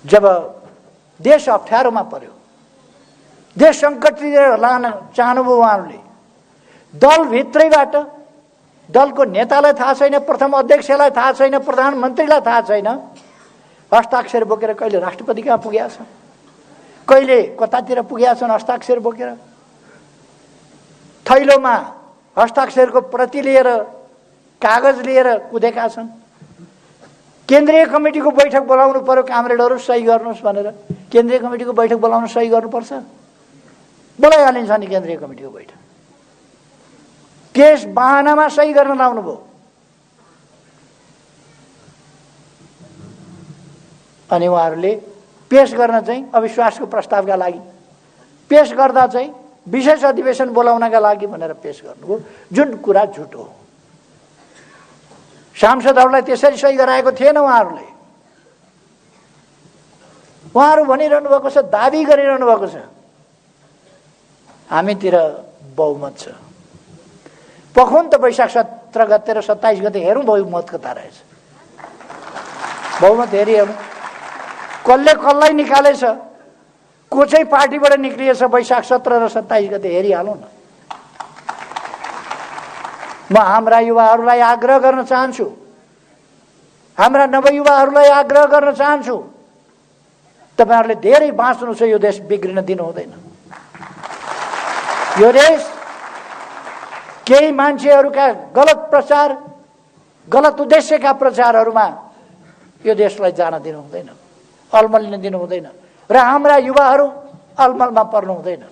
जब देश अप्ठ्यारोमा पर्यो, देश सङ्कटतिर लान चाहनुभयो उहाँहरूले, दलभित्रैबाट दलको नेतालाई थाहा छैन, प्रथम अध्यक्षलाई थाहा छैन, प्रधानमन्त्रीलाई थाहा छैन, हस्ताक्षर बोकेर कहिले राष्ट्रपति कहाँ पुगेका छन्, कहिले कतातिर पुगेका छन् हस्ताक्षर बोकेर। थैलोमा हस्ताक्षरको प्रति लिएर, कागज लिएर कुदेका छन्। केन्द्रीय कमिटीको बैठक बोलाउनु पर्यो, कामरेडहरू सही गर्नुहोस् भनेर। केन्द्रीय कमिटीको बैठक बोलाउन सही गर्नुपर्छ, बोलाइहालिन्छ नि केन्द्रीय कमिटीको बैठक। केस बहानामा सही गर्न लाउनु भयो। अनि उहाँहरूले पेश गर्न चाहिँ अविश्वासको प्रस्तावका लागि पेश गर्दा चाहिँ विशेष अधिवेशन बोलाउनका लागि भनेर पेश गर्नुभयो, जुन कुरा झुटो हो। सांसदहरूलाई त्यसरी सही गराएको थिएन उहाँहरूले। उहाँहरू भनिरहनु भएको छ, दाबी गरिरहनु भएको छ, हामीतिर बहुमत छ। पखुन त वैशाख 17 गते र 27 गते हेरौँ बहुमत कता रहेछ। बहुमत हेरिहेरौँ, कसले कसलाई निकालेछ, को चाहिँ पार्टीबाट निक्लिएछ वैशाख 17 र 27 गते हेरिहालौँ न। म हाम्रा युवाहरूलाई आग्रह गर्न चाहन्छु, हाम्रा नवयुवाहरूलाई आग्रह गर्न चाहन्छु, तपाईहरुले धेरै बाँच्नु छ। यो देश बिग्रिन दिनु हुँदैन। यो देश केही मान्छेहरूका गलत प्रचार, गलत उद्देश्यका प्रचारहरूमा यो देशलाई जान दिनु हुँदैन, अलमल्न दिनु हुँदैन र हाम्रा युवाहरू अलमलमा पर्नु हुँदैन।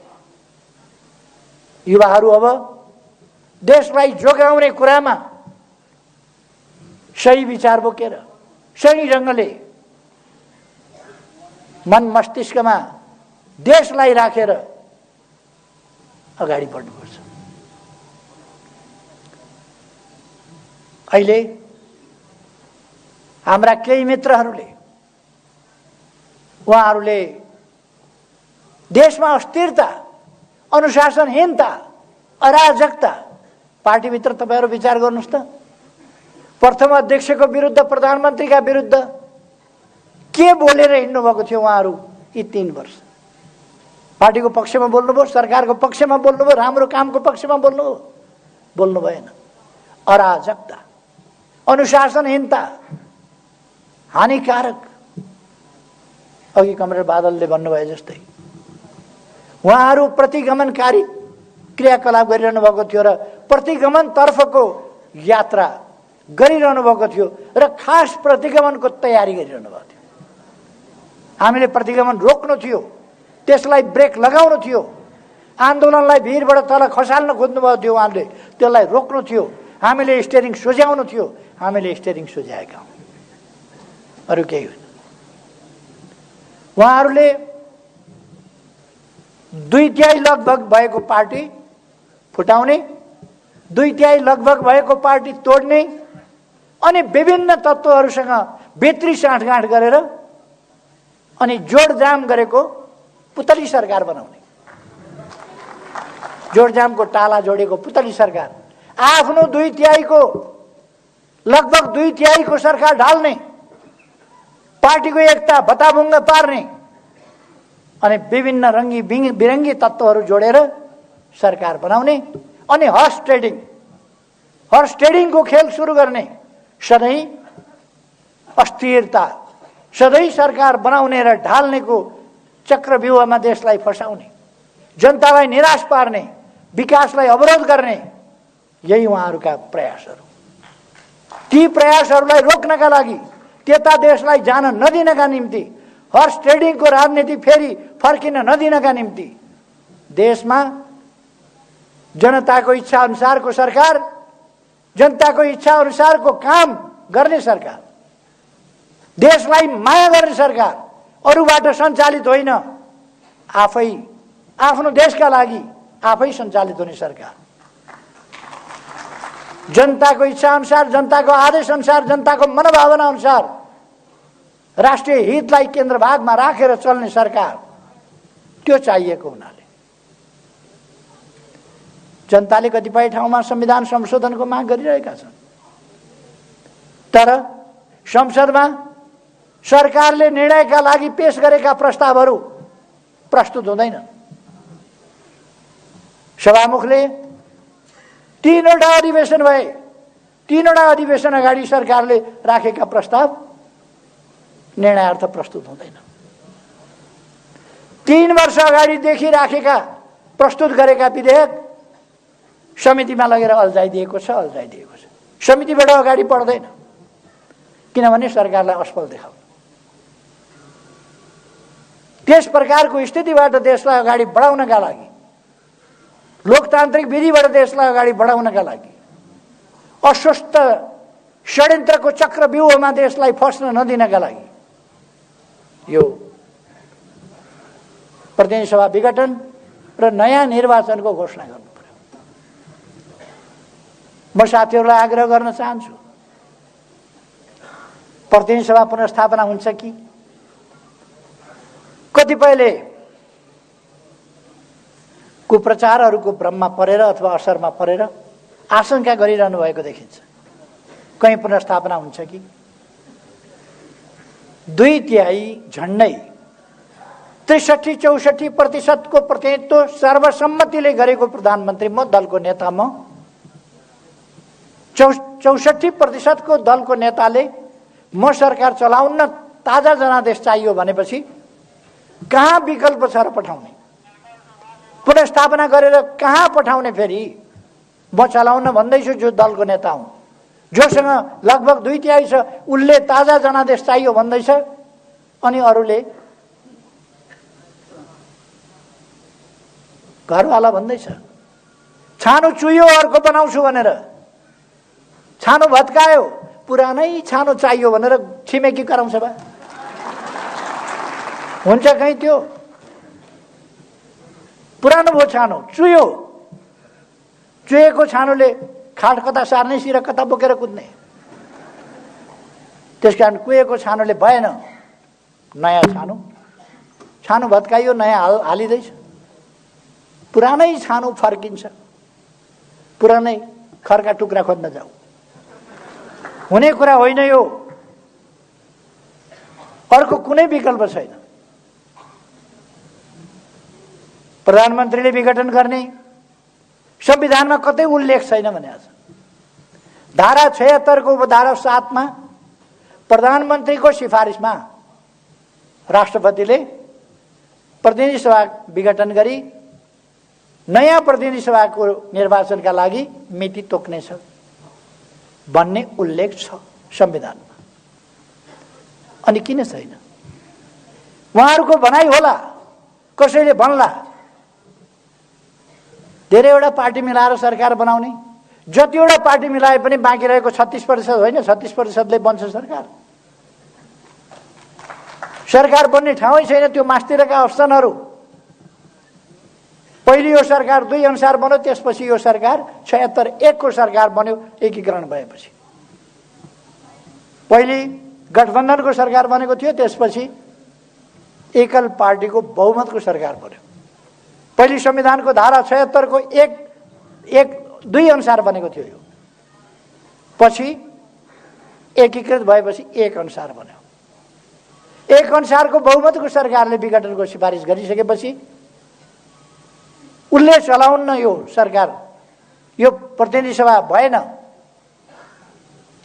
युवाहरू अब देशलाई जोगाउने कुरामा सही विचार बोकेर, सही ढंगले मन मस्तिष्कमा देशलाई राखेर अगाडि बढ्नुपर्छ। अहिले हाम्रा केही मित्रहरूले, उहाँहरूले देशमा अस्थिरता, अनुशासनहीनता, अराजकता, पार्टीभित्र तपाईहरु विचार गर्नुस् त, प्रथम अध्यक्षको विरुद्ध, प्रधानमन्त्रीका विरुद्ध के बोलेर हिँड्नु भएको थियो उहाँहरू यी 3 वर्ष? पार्टीको पक्षमा बोल्नुभयो, सरकारको पक्षमा बोल्नुभयो, राम्रो कामको पक्षमा बोल्नुभयो? बोल्नु भएन। अराजकता, अनुशासनहीनता, हानिकारक। अघि कमरेड बादलले भन्नुभए जस्तै उहाँहरू प्रतिगमनकारी क्रियाकलाप गरिरहनु भएको थियो र प्रतिगमनतर्फको यात्रा गरिरहनु भएको थियो र खास प्रतिगमनको तयारी गरिरहनु भएको थियो। हामीले प्रतिगमन रोक्नु थियो, त्यसलाई ब्रेक लगाउनु थियो, आन्दोलनलाई भिरबाट तल खसाल्न खोज्नुभएको थियो उहाँले, त्यसलाई रोक्नु थियो, हामीले स्टियरिङ सोझ्याउनु थियो, हामीले स्टियरिङ सोझ्याएका हौँ, अरू केही होइन। उहाँहरूले 2/3 लगभग भएको पार्टी फुटाउने, 2/3 लगभग भएको पार्टी तोड्ने अनि विभिन्न तत्त्वहरूसँग भित्री साँठगाँठ गरेर अनि जोडजाम गरेको पुतली सरकार बनाउने, जोडजामको टाला जोडेको पुतली सरकार, आफ्नो 2/3 को लगभग 2/3 को सरकार ढाल्ने, पार्टीको एकता भताभुङ्ग पार्ने अनि विभिन्न रङ्गी बिरङ्गी तत्त्वहरू जोडेर सरकार बनाउने अनि हर्स ट्रेडिङको खेल सुरु गर्ने, सधैँ अस्थिरता, सधैँ सरकार बनाउने र ढाल्नेको चक्रव्यूहमा देशलाई फसाउने, जनतालाई निराश पार्ने, विकासलाई अवरोध गर्ने, यही उहाँहरूका प्रयासहरू। ती प्रयासहरूलाई रोक्नका लागि, त्यता देशलाई जान नदिनका निम्ति, हर्स ट्रेडिङको राजनीति फेरि फर्किन नदिनका निम्ति देशमा जनताको इच्छा अनुसारको सरकार, जनताको इच्छा अनुसारको काम गर्ने सरकार, देशलाई माया गर्ने सरकार, अरूबाट सञ्चालित होइन, आफै आफ्नो देशका लागि आफै सञ्चालित हुने सरकार, जनताको इच्छा अनुसार, जनताको आदेश अनुसार, जनताको मनोभावना अनुसार राष्ट्रिय हितलाई केन्द्रभागमा राखेर चल्ने सरकार, त्यो चाहिएको हुनाले जनताले कतिपय ठाउँमा संविधान संशोधनको माग गरिरहेका छन्, तर संसदमा सरकारले निर्णयका लागि पेश गरेका प्रस्तावहरू प्रस्तुत हुँदैनन्। सभामुखले 3वटा अधिवेशन भए, 3वटा अधिवेशन अगाडि सरकारले राखेका प्रस्ताव निर्णयार्थ प्रस्तुत हुँदैन। 3 वर्ष अगाडिदेखि राखेका प्रस्तुत गरेका विधेयक समितिमा लगेर अल्झाइदिएको छ। समितिबाट अगाडि बढ्दैन, किनभने सरकारलाई असफल देखाउनु। त्यस प्रकारको स्थितिबाट देशलाई अगाडि बढाउनका लागि, लोकतान्त्रिक विधिबाट देशलाई अगाडि बढाउनका लागि, अस्वस्थ षड्यन्त्रको चक्रव्यूहमा देशलाई फस्न नदिनका लागि यो प्रतिनिधि सभा विघटन र नयाँ निर्वाचनको घोषणा गर्नु पर्यो। म साथीहरूलाई आग्रह गर्न चाहन्छु, प्रतिनिधि सभा पुनर्स्थापना हुन्छ कि? कतिपयले कुप्रचारहरूको भ्रममा परेर अथवा असरमा परेर आशंका गरिरहनु भएको देखिन्छ, कहीँ पुनर्स्थापना हुन्छ कि? 2/3 झन्डै 63-64% को प्रतिनिधित्व सर्वसम्मतिले गरेको प्रधानमन्त्री म, दलको नेता म, 64% को दलको नेताले म सरकार चलाउन ताजा जनादेश चाहियो भनेपछि कहाँ विकल्प छ र पठाउने? पुनर्स्थापना गरेर कहाँ पठाउने? फेरि म चलाउन भन्दैछु, जो दलको नेता हुँ, जोसँग लगभग 2/3 छ, उसले ताजा जनादेश चाहियो भन्दैछ, अनि अरूले घरवाला भन्दैछ छानो चुयो अर्को बनाउँछु भनेर, छानो भत्कायो, पुरानै छानो चाहियो भनेर छिमेकी कराउँछ बा? हुन्छ कहीँ त्यो? पुरानो भयो छानो, चुयो, चुएको छानोले खाट कता सार्ने, सिर कता बोकेर कुद्ने। त्यसकारण कुहेको छानोले भएन, नयाँ छानो भत्काइयो, नयाँ हालिँदैछ, पुरानै छानो फर्किन्छ, पुरानै खरका टुक्रा खोज्न जाऊ, हुने कुरा होइन यो। अर्को कुनै विकल्प छैन। प्रधानमन्त्रीले विघटन गर्ने संविधानमा कतै उल्लेख छैन भने आज धारा 76 को उपधारा 7 मा प्रधानमन्त्रीको सिफारिसमा राष्ट्रपतिले प्रतिनिधि सभा विघटन गरी नयाँ प्रतिनिधि सभाको निर्वाचनका लागि मिति तोक्नेछ भन्ने उल्लेख छ संविधानमा। अनि किन छैन? उहाँहरूको भनाइ होला, कसैले भन्ला धेरैवटा पार्टी मिलाएर सरकार बनाउने, जतिवटा पार्टी मिलाए पनि बाँकी रहेको 36% होइन, 36%ले बन्छ सरकार। सरकार बन्ने ठाउँै छैन। त्यो मास्तिरका अप्सनहरू, पहिले यो सरकार 2 अनुसार बन्यो, त्यसपछि यो सरकार 76-1 को सरकार बन्यो एकीकरण भएपछि। पहिले गठबन्धनको सरकार बनेको थियो, त्यसपछि एकल पार्टीको बहुमतको सरकार बन्यो। पहिले संविधानको धारा 76 को 1-1-2 अनुसार बनेको थियो यो, पछि एकीकृत भएपछि 1 अनुसार बन्यो। 1 अनुसारको बहुमतको सरकारले विघटनको सिफारिस गरिसकेपछि उसले चलाउन्न यो सरकार, यो प्रतिनिधि सभा भएन,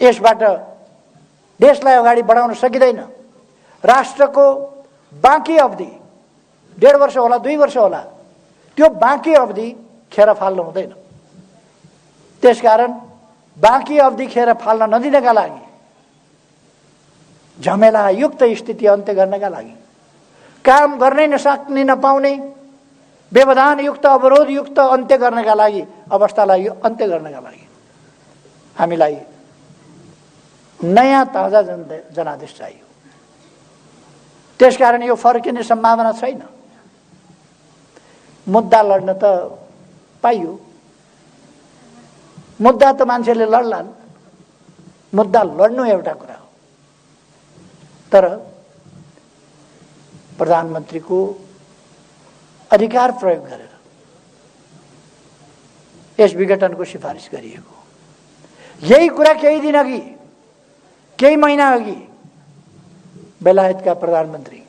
यसबाट देशलाई अगाडि बढाउन सकिँदैन। राष्ट्रको बाँकी अवधि 1.5 वर्ष होला, 2 वर्ष होला, त्यो बाँकी अवधि खेर फाल्नु हुँदैन। त्यसकारण बाँकी अवधि खेर फाल्न नदिनका लागि, झमेलायुक्त स्थिति अन्त्य गर्नका लागि, काम गर्नै नसक्ने नपाउने व्यवधानयुक्त अवरोधयुक्त अन्त्य गर्नका लागि, अवस्थालाई अन्त्य गर्नका लागि हामीलाई नयाँ ताजा जनादेश चाहियो। त्यसकारण यो फर्किने सम्भावना छैन। मुद्दा लड्न त पाइयो, मुद्दा त मान्छेले लड्लान्, मुद्दा लड्नु एउटा कुरा हो, तर प्रधानमन्त्रीको अधिकार प्रयोग गरेर यस विघटनको सिफारिस गरिएको। यही कुरा केही दिन अघि, केही महिना अघि बेलायतका प्रधानमन्त्री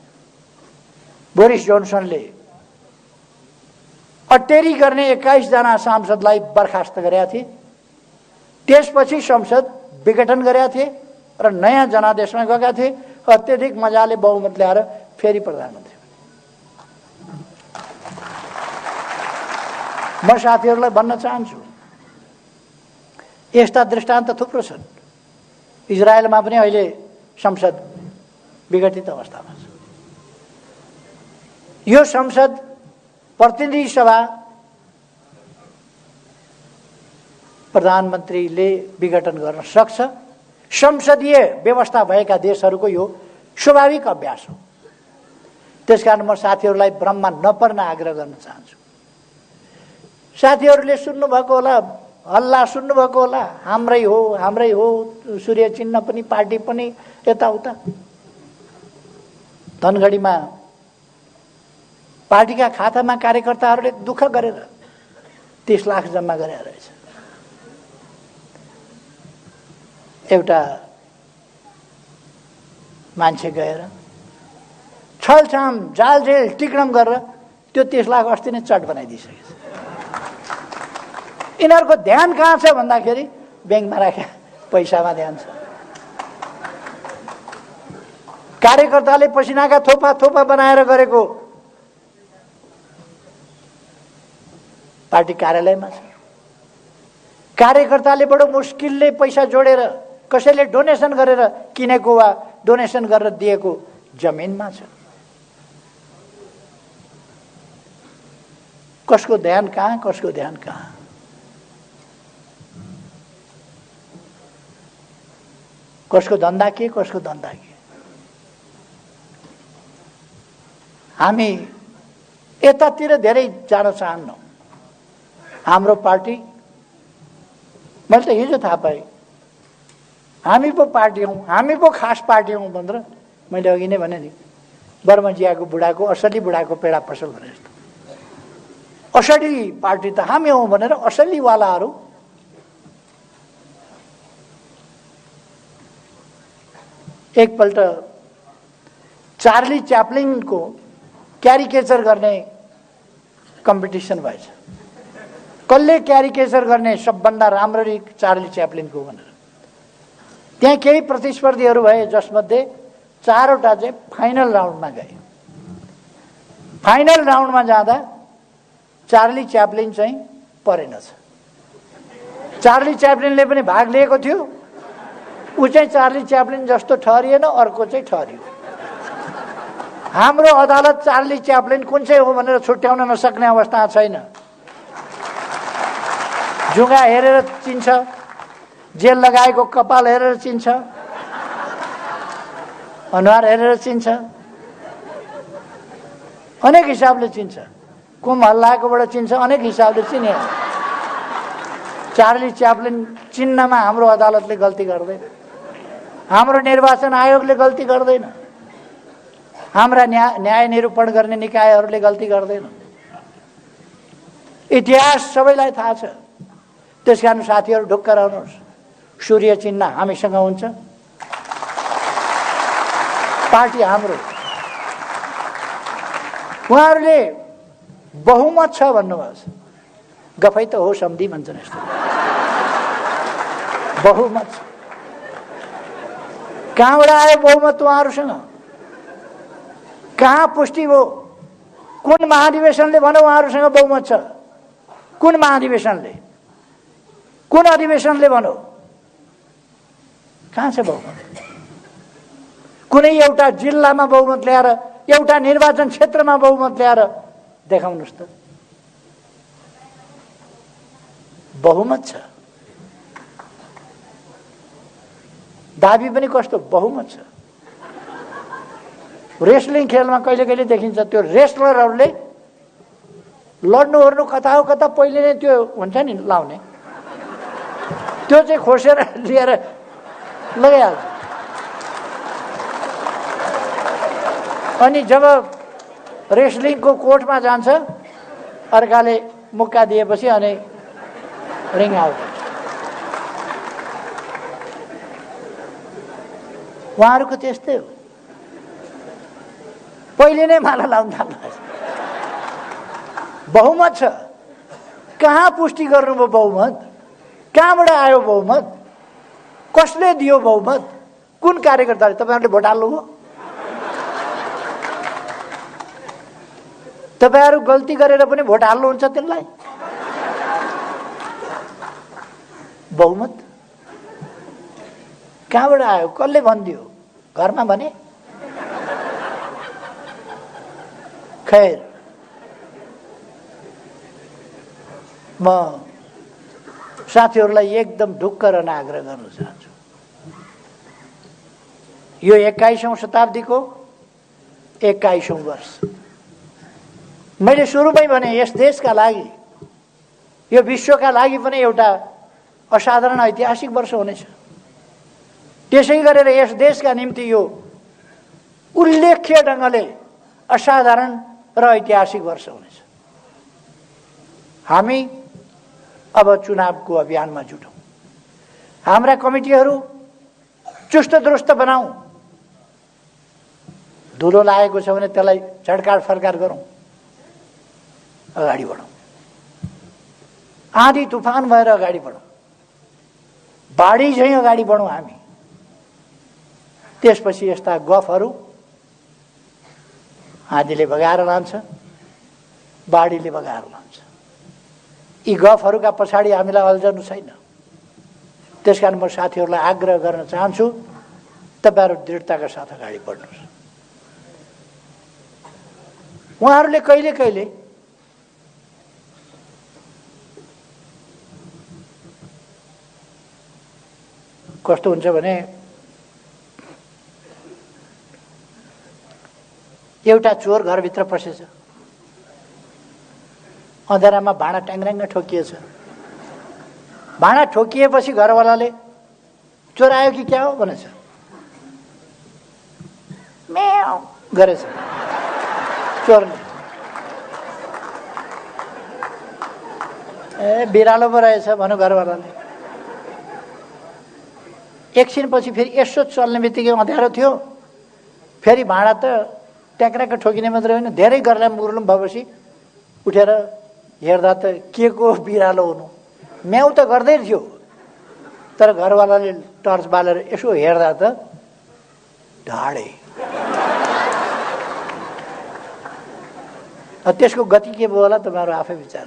बोरिस जोन्सनले अटेरी गर्ने 21 जना सांसदलाई बर्खास्त गरेका थिए। त्यसपछि संसद विघटन गरेका थिए र नयाँ जनादेशमा गएका थिए। अत्यधिक मजाले बहुमत ल्याएर फेरि प्रधानमन्त्री। म साथीहरूलाई भन्न चाहन्छु, यस्ता दृष्टान्त थुप्रो छन्। इजरायलमा पनि अहिले संसद विघटित अवस्थामा छ। यो संसद प्रतिनिधि सभा प्रधानमन्त्रीले विघटन गर्न सक्छ। संसदीय व्यवस्था भएका देशहरूको यो स्वाभाविक अभ्यास हो। त्यसकारण म साथीहरूलाई भ्रममा नपर्न आग्रह गर्न चाहन्छु। साथीहरूले सुन्नुभएको होला, हल्ला सुन्नुभएको होला, हाम्रै हो हाम्रै हो, सूर्य चिन्ह पनि पार्टी पनि यताउता। धनगढीमा पार्टीका खातामा कार्यकर्ताहरूले दुःख गरेर 30 लाख जम्मा गरेर रहेछ। एउटा मान्छे गएर छलछाम जालझेल टिक्रम गरेर त्यो 30 लाख अस्ति नै चट बनाइदिइसकेछ। यिनीहरूको ध्यान कहाँ छ भन्दाखेरि ब्याङ्कमा राखेका पैसामा ध्यान छ। कार्यकर्ताले पसिनाका थोपा थोपा बनाएर गरेको पार्टी कार्यालयमा छ। कार्यकर्ताले बडो मुस्किलले पैसा जोडेर, कसैले डोनेसन गरेर किनेको वा डोनेसन गरेर दिएको जमिनमा छ। कसको ध्यान कहाँ, कसको ध्यान कहाँ? कसको धन्दा के, कसको धन्दा के? हामी यतातिर धेरै जान चाहन्नौँ। हाम्रो पार्टी, मैले त हिजो थाहा पाएँ, हामी पो पार्टी हौँ, हामी पो खास पार्टी हौँ भनेर मैले अघि नै भने नि, बर्मजियाको बुढाको असली बुढाको पेडा पसल भने जस्तो। असली पार्टी त हामी हौँ भनेर असलीवालाहरू एकपल्ट चार्ली च्याप्लिनको क्यारिकेचर गर्ने कम्पिटिसन भएछ। कसले क्यारिकेचर गर्ने सबभन्दा राम्ररी चार्ली च्याप्लिनको भनेर। त्यहाँ केही प्रतिस्पर्धीहरू भए, जसमध्ये 4वटा चाहिँ फाइनल राउन्डमा गए। फाइनल राउन्डमा जाँदा चार्ली च्याप्लिन चाहिँ परेनछ। चार्ली च्याप्लिनले पनि भाग लिएको थियो, ऊ चाहिँ चार्ली च्याप्लिन जस्तो ठहरिएन, अर्को चाहिँ ठहरियो। हाम्रो अदालत चार्ली च्याप्लिन कुन चाहिँ हो भनेर छुट्याउन नसक्ने अवस्था छैन। जुगा हेरेर चिन्छ, जेल लगाएको कपाल हेरेर चिन्छ, अनुहार हेरेर चिन्छ, अनेक हिसाबले चिन्छ। कुम हल्लाएकोबाट चिन्छ, अनेक हिसाबले चिने। चार्ली च्याप्लिन चिन्नमा हाम्रो अदालतले गल्ती गर्दैन, हाम्रो निर्वाचन आयोगले गल्ती गर्दैन, हाम्रा न्याय निरूपण गर्ने निकायहरूले गल्ती गर्दैन। इतिहास सबैलाई थाहा छ। त्यसकारण साथीहरू ढुक्क रहनुहोस्, सूर्य चिन्ह हामीसँग हुन्छ, पार्टी हाम्रो। उहाँहरूले बहुमत छ भन्नुभएको छ, गफै त हो सम्धि भन्छन् यस्तो। बहुमत छ, कहाँबाट आयो बहुमत उहाँहरूसँग? कहाँ पुष्टि भयो? कुन महाधिवेशनले भन्यो उहाँहरूसँग बहुमत छ? कुन महाधिवेशनले, कुन अधिवेशनले भन्यो? कहाँ छ बहुमत? कुनै एउटा जिल्लामा बहुमत ल्याएर, एउटा निर्वाचन क्षेत्रमा बहुमत ल्याएर देखाउनुहोस् त। बहुमत छ, दाबी पनि कस्तो बहुमत छ। रेस्लिङ खेलमा कहिले कहिले देखिन्छ त्यो रेस्लरहरूले लड्नु ओर्नु कता हो कता पहिले नै त्यो हुन्छ नि लाउने, त्यो चाहिँ खोसेर लिएर लगाइहाल्छ। अनि जब रेस्लिङको कोर्टमा जान्छ, अर्काले मुक्का दिएपछि अनि रिङ आउट। उहाँहरूको त्यस्तै हो, पहिले नै माला लाउन थाल्नु। बहुमत छ, कहाँ पुष्टि गर्नुभयो बहुमत? कहाँबाट आयो बहुमत? कसले दियो बहुमत? कुन कार्यकर्ताले? तपाईँहरूले भोट हाल्नुभयो? तपाईँहरू गल्ती गरेर पनि भोट हाल्नुहुन्छ तिनलाई? बहुमत कहाँबाट आयो? कसले भनिदियो? घरमा भने? खैर, म साथीहरूलाई एकदम ढुक्क रहन आग्रह गर्न चाहन्छु। यो 21औं शताब्दीको 21औं वर्ष। मैले सुरुमै भने यस देशका लागि, यो विश्वका लागि पनि एउटा असाधारण ऐतिहासिक वर्ष हुनेछ। त्यसै गरेर यस देशका निम्ति यो उल्लेख्य ढङ्गले असाधारण र ऐतिहासिक वर्ष हुनेछ। हामी अब चुनावको अभियानमा जुटौँ, हाम्रा कमिटीहरू चुस्त दुरुस्त बनाऊ, धुलो लागेको छ भने त्यसलाई झड्काड फर्काड गरौँ, अगाडि बढौँ, आँधी तुफान भएर अगाडि बढौँ, बाढी झैँ अगाडि बढौँ हामी। त्यसपछि यस्ता गफहरू आँधीले बगाएर लान्छ, बाढीले बगाएर लान्छ। यी गफहरूका पछाडि हामीलाई अल्झनु छैन। त्यसकारण म साथीहरूलाई आग्रह गर्न चाहन्छु, तपाईहरु दृढताका साथ अगाडि बढ्नुहोस्। उहाँहरूले कहिले कहिले कस्तो हुन्छ भने एउटा चोर घरभित्र पसेछ, अँध्यारामा भाँडा ट्याङ्ग्राङ्ग ठोकिएछ। भाँडा ठोकिएपछि घरवालाले चोर आयो कि क्या हो भनेछ, म्याउ गरेछ चोरले। ए बिरालो पो रहेछ भन्यो घरवालाले। एकछिनपछि फेरि यसो चल्ने बित्तिकै अँध्यारो थियो, फेरि भाँडा त ट्याक्राक ठोकिने मात्रै होइन, धेरै गर्लाम मुर्लुम भएपछि उठेर हेर्दा त के को बिरालो हुनु, म्याउ त गर्दै थियो। तर घरवालाले टर्च बालेर यसो हेर्दा त ढाडे। त्यसको गति के भयो होला तपाईँहरू आफै विचार।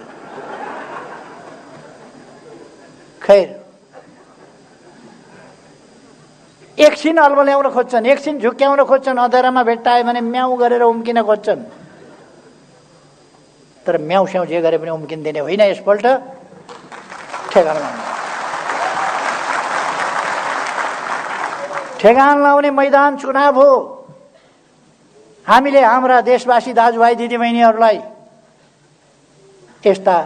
खैर, एकछिन अल्मल्याउन खोज्छन्, एकछिन झुक्क्याउन खोज्छन्, अँध्यारोमा भेट्टायो भने म्याउ गरेर उम्किन खोज्छन्। तर म्याउ स्याउ जे गरे पनि उम्किँदैन होइन। यसपल्ट ठेगान लाउने मैदान चुनाव हो। हामीले हाम्रा देशवासी दाजुभाइ दिदीबहिनीहरूलाई यस्ता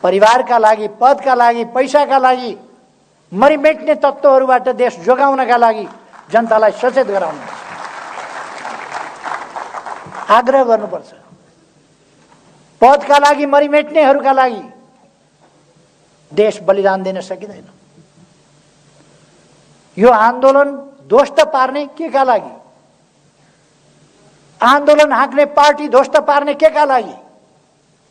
परिवारका लागि, पदका लागि, पैसाका लागि मरिमेट्ने तत्त्वहरूबाट देश जोगाउनका लागि जनतालाई सचेत गराउनु आग्रह गर्नुपर्छ। पदका लागि मरिमेट्नेहरूका लागि देश बलिदान दिन सकिँदैन। यो आन्दोलन ध्वस्त पार्ने केका लागि, आन्दोलन हाँक्ने पार्टी ध्वस्त पार्ने केका लागि?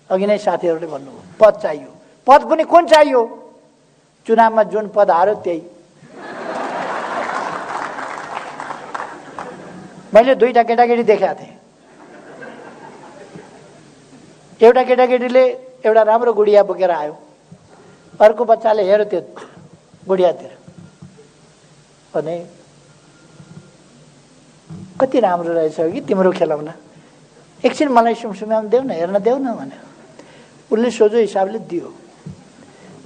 अघि नै साथीहरूले भन्नुभयो पद चाहियो। पद पनि कुन चाहियो? चुनावमा जुन पद हार्यो त्यही। मैले दुईटा केटाकेटी देखेका थिएँ। एउटा केटाकेटीले एउटा राम्रो गुडिया बोकेर आयो, अर्को बच्चाले हेऱ्यो त्यो गुडियातिर भने कति राम्रो रहेछ कि तिम्रो खेलौना, एकछिन मलाई सुमसुम्याउन देऊ न, हेर्न देऊ न भने उसले सोझो हिसाबले दियो।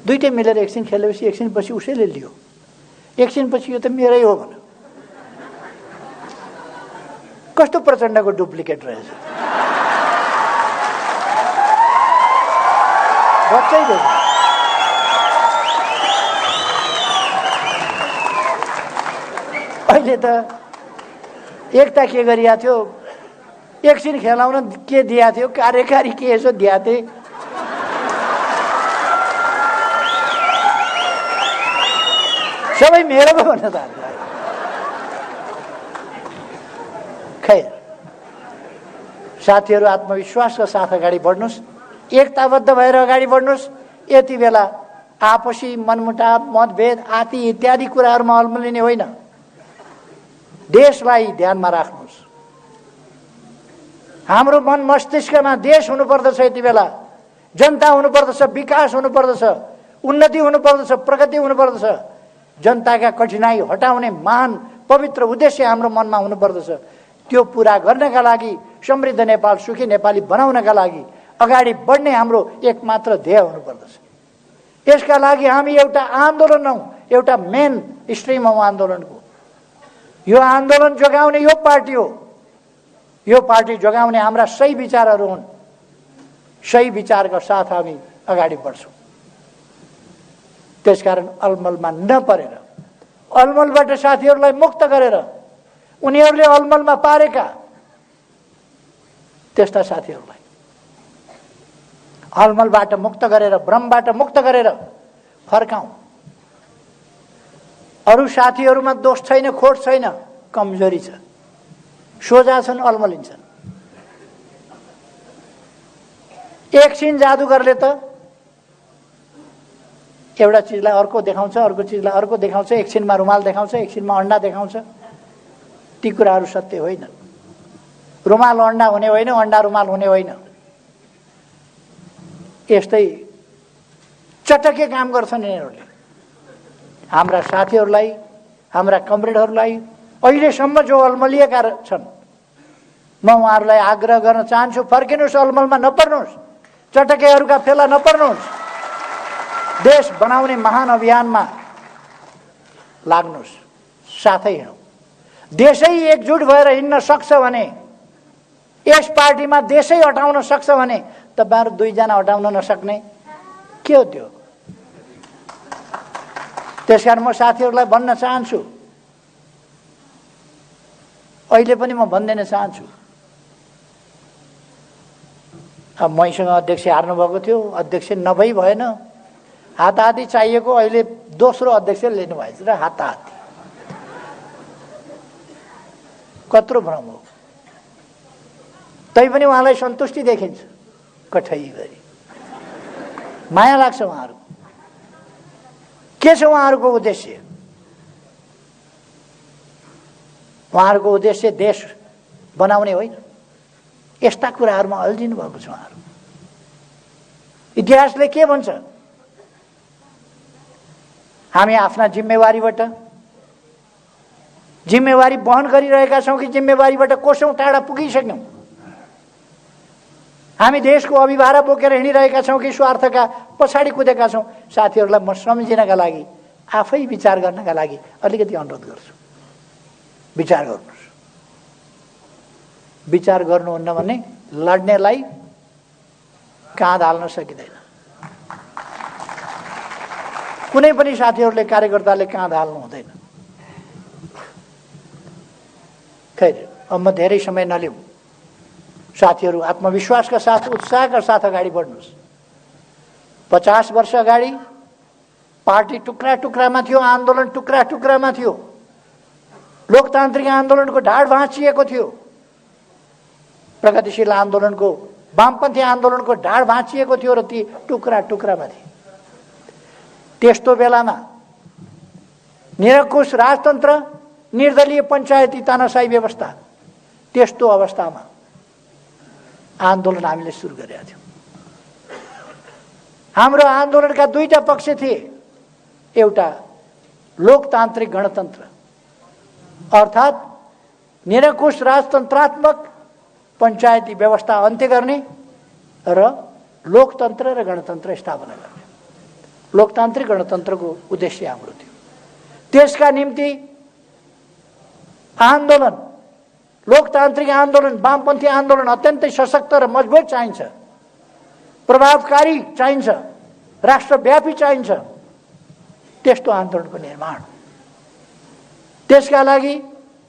दुईटै मिलेर एकछिन खेलेपछि एकछिन पछि उसैले लियो, एकछिन पछि यो त मेरै हो भन्यो। कस्तो प्रचण्डको डुप्लिकेट रहेछ। बच्चै देऊ। अहिले त एकता के गरिया थियो, एकछिन खेलाउन के दिया थियो, कार्यकारी के यसो दिया थिए। सबै मेरो पो भन्न थाल्यो। खैर साथीहरू, आत्मविश्वासका साथ अगाडि बढ्नुहोस्, एकताबद्ध भएर अगाडि बढ्नुहोस्। यति बेला आपसी मनमुटाव, मतभेद आदि इत्यादि कुराहरूमा अल्मलिने होइन। देशलाई ध्यानमा राख्नुहोस्। हाम्रो मन मस्तिष्कमा देश हुनुपर्दछ। यति बेला जनता हुनुपर्दछ, विकास हुनुपर्दछ, उन्नति हुनुपर्दछ, प्रगति हुनुपर्दछ। जनताका कठिनाई हटाउने महान पवित्र उद्देश्य हाम्रो मनमा हुनुपर्दछ। त्यो पूरा गर्नका लागि, समृद्ध नेपाल, सुखी नेपाली बनाउनका लागि अगाडि बढ्ने हाम्रो एकमात्र ध्येय हुनुपर्दछ। यसका लागि हामी एउटा आन्दोलन हौँ, एउटा मेन स्ट्रिम हौँ आन्दोलनको। यो आन्दोलन जोगाउने यो पार्टी हो। यो पार्टी जोगाउने हाम्रा सही विचारहरू हुन्। सही विचारका साथ हामी अगाडि बढ्छौँ। त्यसकारण अलमलमा नपरेर, अलमलबाट साथीहरूलाई मुक्त गरेर, उनीहरूले अलमलमा पारेका त्यस्ता साथीहरूलाई अलमलबाट मुक्त गरेर, भ्रमबाट मुक्त गरेर फर्काउँ। अरू साथीहरूमा दोष छैन, खोट छैन, कमजोरी छ। सोझा छन्, अलमलिन्छन्। एकछिन जादुगरले त एउटा चिजलाई अर्को देखाउँछ, अर्को चिजलाई अर्को देखाउँछ, एकछिनमा रुमाल देखाउँछ, एकछिनमा अन्डा देखाउँछ। ती कुराहरू सत्य होइन। रुमाल अन्डा हुने होइन, अन्डा रुमाल हुने होइन। यस्तै चटके काम गर्छन् यिनीहरूले। हाम्रा साथीहरूलाई, हाम्रा कमरेडहरूलाई अहिलेसम्म जो अलमलिएका छन्, म उहाँहरूलाई आग्रह गर्न चाहन्छु, फर्किनुहोस्, अलमलमा नपर्नुहोस्, चटकेहरूका फेला नपर्नुहोस्। देश बनाउने महान अभियानमा लाग्नुहोस्, साथै हिँडौँ। देशै एकजुट भएर हिँड्न सक्छ भने, यस पार्टीमा देशै हटाउन सक्छ भने तपाईहरु दुईजना हटाउन नसक्ने के हो त्यो? त्यसकारण म साथीहरूलाई भन्न चाहन्छु, अहिले पनि म भन्दैन चाहन्छु, अब मैसँग अध्यक्ष हार्नु भएको थियो, अध्यक्ष नभई भएन, हाताहाती चाहिएको, अहिले दोस्रो अध्यक्ष लिनु भएछ र हाताहाती। कत्रो भ्रम हो। तैपनि उहाँलाई सन्तुष्टि देखिन्छ कठै गरी, माया लाग्छ उहाँहरुको। के छ उहाँहरुको उद्देश्य? उहाँहरुको उद्देश्य देश बनाउने होइन, यस्ता कुराहरूमा अल्झिनु भएको छ उहाँहरू। इतिहासले के भन्छ? हामी आफ्ना जिम्मेवारी वहन गरिरहेका छौँ कि जिम्मेवारीबाट कोसौँ टाढा पुगिसक्यौँ? हामी देशको अभिभारा बोकेर हिँडिरहेका छौँ कि स्वार्थका पछाडि कुदेका छौँ? साथीहरूलाई म सम्झिनका लागि, आफै विचार गर्नका लागि अलिकति अनुरोध गर्छु, विचार गर्नुहोस्। विचार गर्नुहुन्न भने लड्नेलाई काँध हाल्न सकिँदैन। कुनै पनि साथीहरूले, कार्यकर्ताले काँध हाल्नु हुँदैन। खैर, अब म धेरै समय नलिउँ। साथीहरू आत्मविश्वासका साथ, उत्साहका साथ अगाडि बढ्नुहोस्। 50 वर्ष अगाडि पार्टी टुक्रा टुक्रामा थियो, आन्दोलन टुक्रा टुक्रामा थियो, लोकतान्त्रिक आन्दोलनको ढाड भाँचिएको थियो, प्रगतिशील आन्दोलनको, वामपन्थी आन्दोलनको ढाड भाँचिएको थियो र ती टुक्रा टुक्रामा थिए। त्यस्तो बेलामा निरङ्कुश राजतन्त्र, निर्दलीय पञ्चायती तानाशाही व्यवस्था, त्यस्तो अवस्थामा आन्दोलन हामीले सुरु गरेका थियौँ। हाम्रो आन्दोलनका दुईटा पक्ष थिए। एउटा लोकतान्त्रिक गणतन्त्र अर्थात् निरङ्कुश राजतन्त्रात्मक पञ्चायती व्यवस्था अन्त्य गर्ने र लोकतन्त्र र गणतन्त्र स्थापना गर्ने। लोकतान्त्रिक गणतन्त्रको उद्देश्य हाम्रो थियो। त्यसका निम्ति आन्दोलन, लोकतान्त्रिक आन्दोलन, वामपन्थी आन्दोलन अत्यन्तै सशक्त र मजबुत चाहिन्छ, प्रभावकारी चाहिन्छ, राष्ट्रव्यापी चाहिन्छ। त्यस्तो आन्दोलनको निर्माण, त्यसका लागि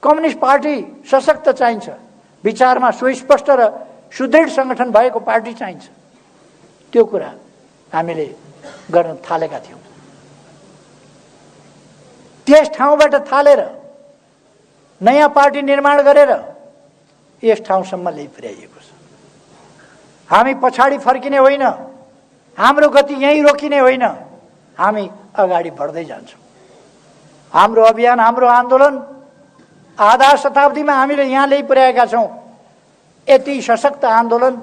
कम्युनिस्ट पार्टी सशक्त चाहिन्छ, विचारमा सुस्पष्ट र सुदृढ संगठन भएको पार्टी चाहिन्छ। त्यो कुरा हामीले गर्न थालेका थियौँ। त्यस ठाउँबाट थालेर नयाँ पार्टी निर्माण गरेर यस ठाउँसम्म ल्याइ पुर्याइएको छ। हामी पछाडि फर्किने होइन, हाम्रो गति यहीँ रोकिने होइन, हामी अगाडि बढ्दै जान्छौँ। हाम्रो अभियान, हाम्रो आन्दोलन आधा शताब्दीमा हामीले यहाँ ल्याइ पुर्याएका छौँ। यति सशक्त आन्दोलन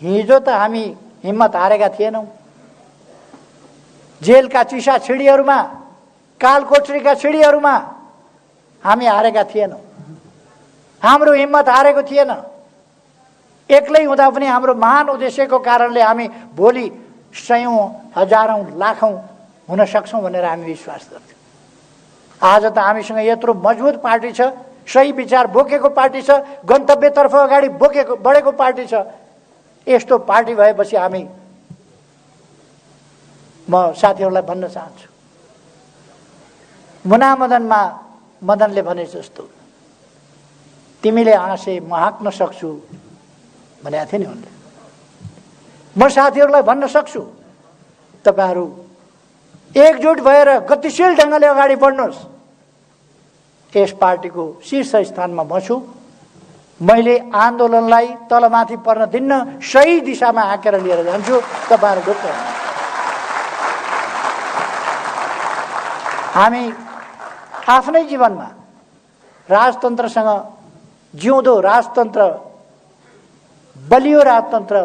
हिजो त हामी हिम्मत हारेका थिएनौँ। जेलका चिसा छिडीहरूमा, कालकोठरीका छिडीहरूमा हामी हारेका थिएनौँ। हाम्रो हिम्मत हारेको थिएन। एक्लै हुँदा पनि हाम्रो महान उद्देश्यको कारणले हामी भोलि सयौं, हजारौं, लाखौं हुन सक्छौँ भनेर हामी विश्वास गर्थ्यौँ। आज त हामीसँग यत्रो मजबुत पार्टी छ, सही विचार बोकेको पार्टी छ, गन्तव्यतर्फ अगाडि बढेको पार्टी छ। यस्तो पार्टी भएपछि म साथीहरूलाई भन्न चाहन्छु, मुनामदनमा मदनले भने जस्तो तिमीले हाँसे म हाँक्न सक्छु भनेको थिए नि उनले। म साथीहरूलाई भन्न सक्छु, तपाईहरू एकजुट भएर गतिशील ढङ्गले अगाडि बढ्नुहोस्। यस पार्टीको शीर्ष स्थानमा म छु। मैले आन्दोलनलाई तलमाथि पर्न दिन्न, सही दिशामा हाँकेर लिएर जान्छु। तपाईहरू ढुक्क हामी आफ्नै जीवनमा राजतन्त्रसँग जिउँदो राजतन्त्र, बलियो राजतन्त्र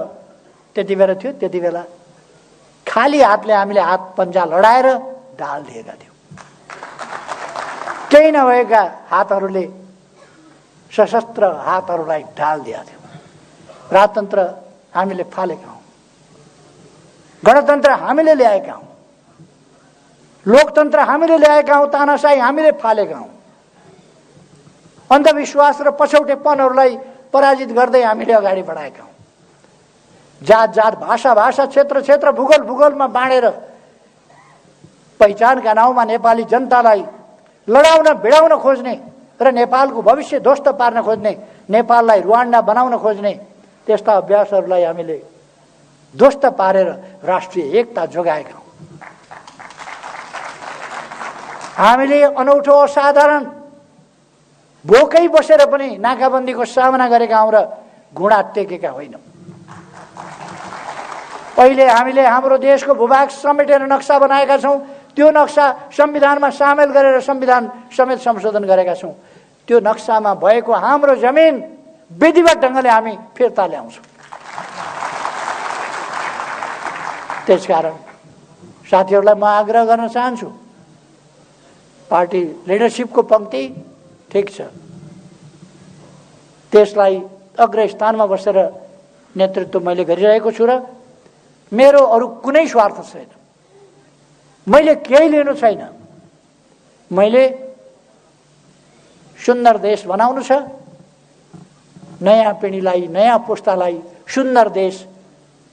त्यति बेला थियो। त्यति बेला खाली हातले हामीले हात पन्जा लडाएर ढाल दिएका थियौँ। केही नभएका हातहरूले, सशस्त्र हातहरूलाई ढाल दिएका थियौँ। राजतन्त्र हामीले फालेका हौँ, गणतन्त्र हामीले ल्याएका हौँ, लोकतन्त्र हामीले ल्याएका हौँ, तानाशाही हामीले फालेका हौँ। अन्धविश्वास र पछौटेपनहरूलाई पराजित गर्दै हामीले अगाडि बढाएका हौँ। जात जात, भाषा भाषा, क्षेत्र क्षेत्र, भूगोल भूगोलमा बाँडेर पहिचानका नाउँमा नेपाली जनतालाई लडाउन, भिडाउन खोज्ने र नेपालको भविष्य ध्वस्त पार्न खोज्ने, नेपाललाई रुवान्डा बनाउन खोज्ने त्यस्ता अभ्यासहरूलाई हामीले ध्वस्त पारेर राष्ट्रिय एकता जोगाएका हौँ। हामीले अनौठो, असाधारण, भोकै बसेर पनि नाकाबन्दीको सामना गरेका हौँ र घुँडा टेकेका होइनौँ। पहिले हामीले हाम्रो देशको भूभाग समेटेर नक्सा बनाएका छौँ। त्यो नक्सा संविधानमा सामेल गरेर संविधान समेत संशोधन गरेका छौँ। त्यो नक्सामा भएको हाम्रो जमिन विधिवत ढङ्गले हामी फिर्ता ल्याउँछौँ। त्यसकारण साथीहरूलाई म आग्रह गर्न चाहन्छु, पार्टी लिडरसिपको पङ्क्ति ठिक छ, त्यसलाई अग्रस्थानमा बसेर नेतृत्व मैले गरिरहेको छु र मेरो अरू कुनै स्वार्थ छैन, मैले केही लिनु छैन। मैले सुन्दर देश बनाउनु छ, नयाँ पिँढीलाई, नयाँ पुस्तालाई सुन्दर देश,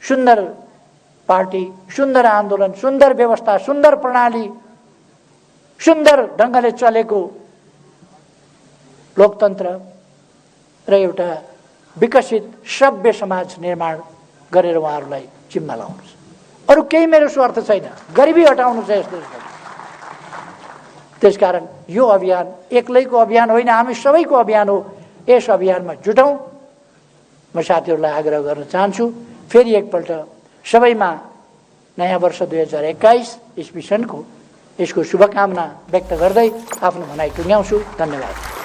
सुन्दर पार्टी, सुन्दर आन्दोलन, सुन्दर व्यवस्था, सुन्दर प्रणाली, सुन्दर ढङ्गले चलेको लोकतन्त्र र एउटा विकसित सभ्य समाज निर्माण गरेर उहाँहरूलाई जिम्मा लाउनु छ। अरू केही मेरो स्वार्थ छैन, गरिबी हटाउनु छ यस देशबाट। त्यसकारण यो अभियान एक्लैको अभियान होइन, हामी सबैको अभियान हो। यस अभियानमा जुटौँ। म साथीहरूलाई आग्रह गर्न चाहन्छु, फेरि एकपल्ट सबैमा नयाँ वर्ष 2021 ईस्वी सनको यसको शुभकामना व्यक्त गर्दै आफ्नो भनाइ टुङ्ग्याउँछु। धन्यवाद।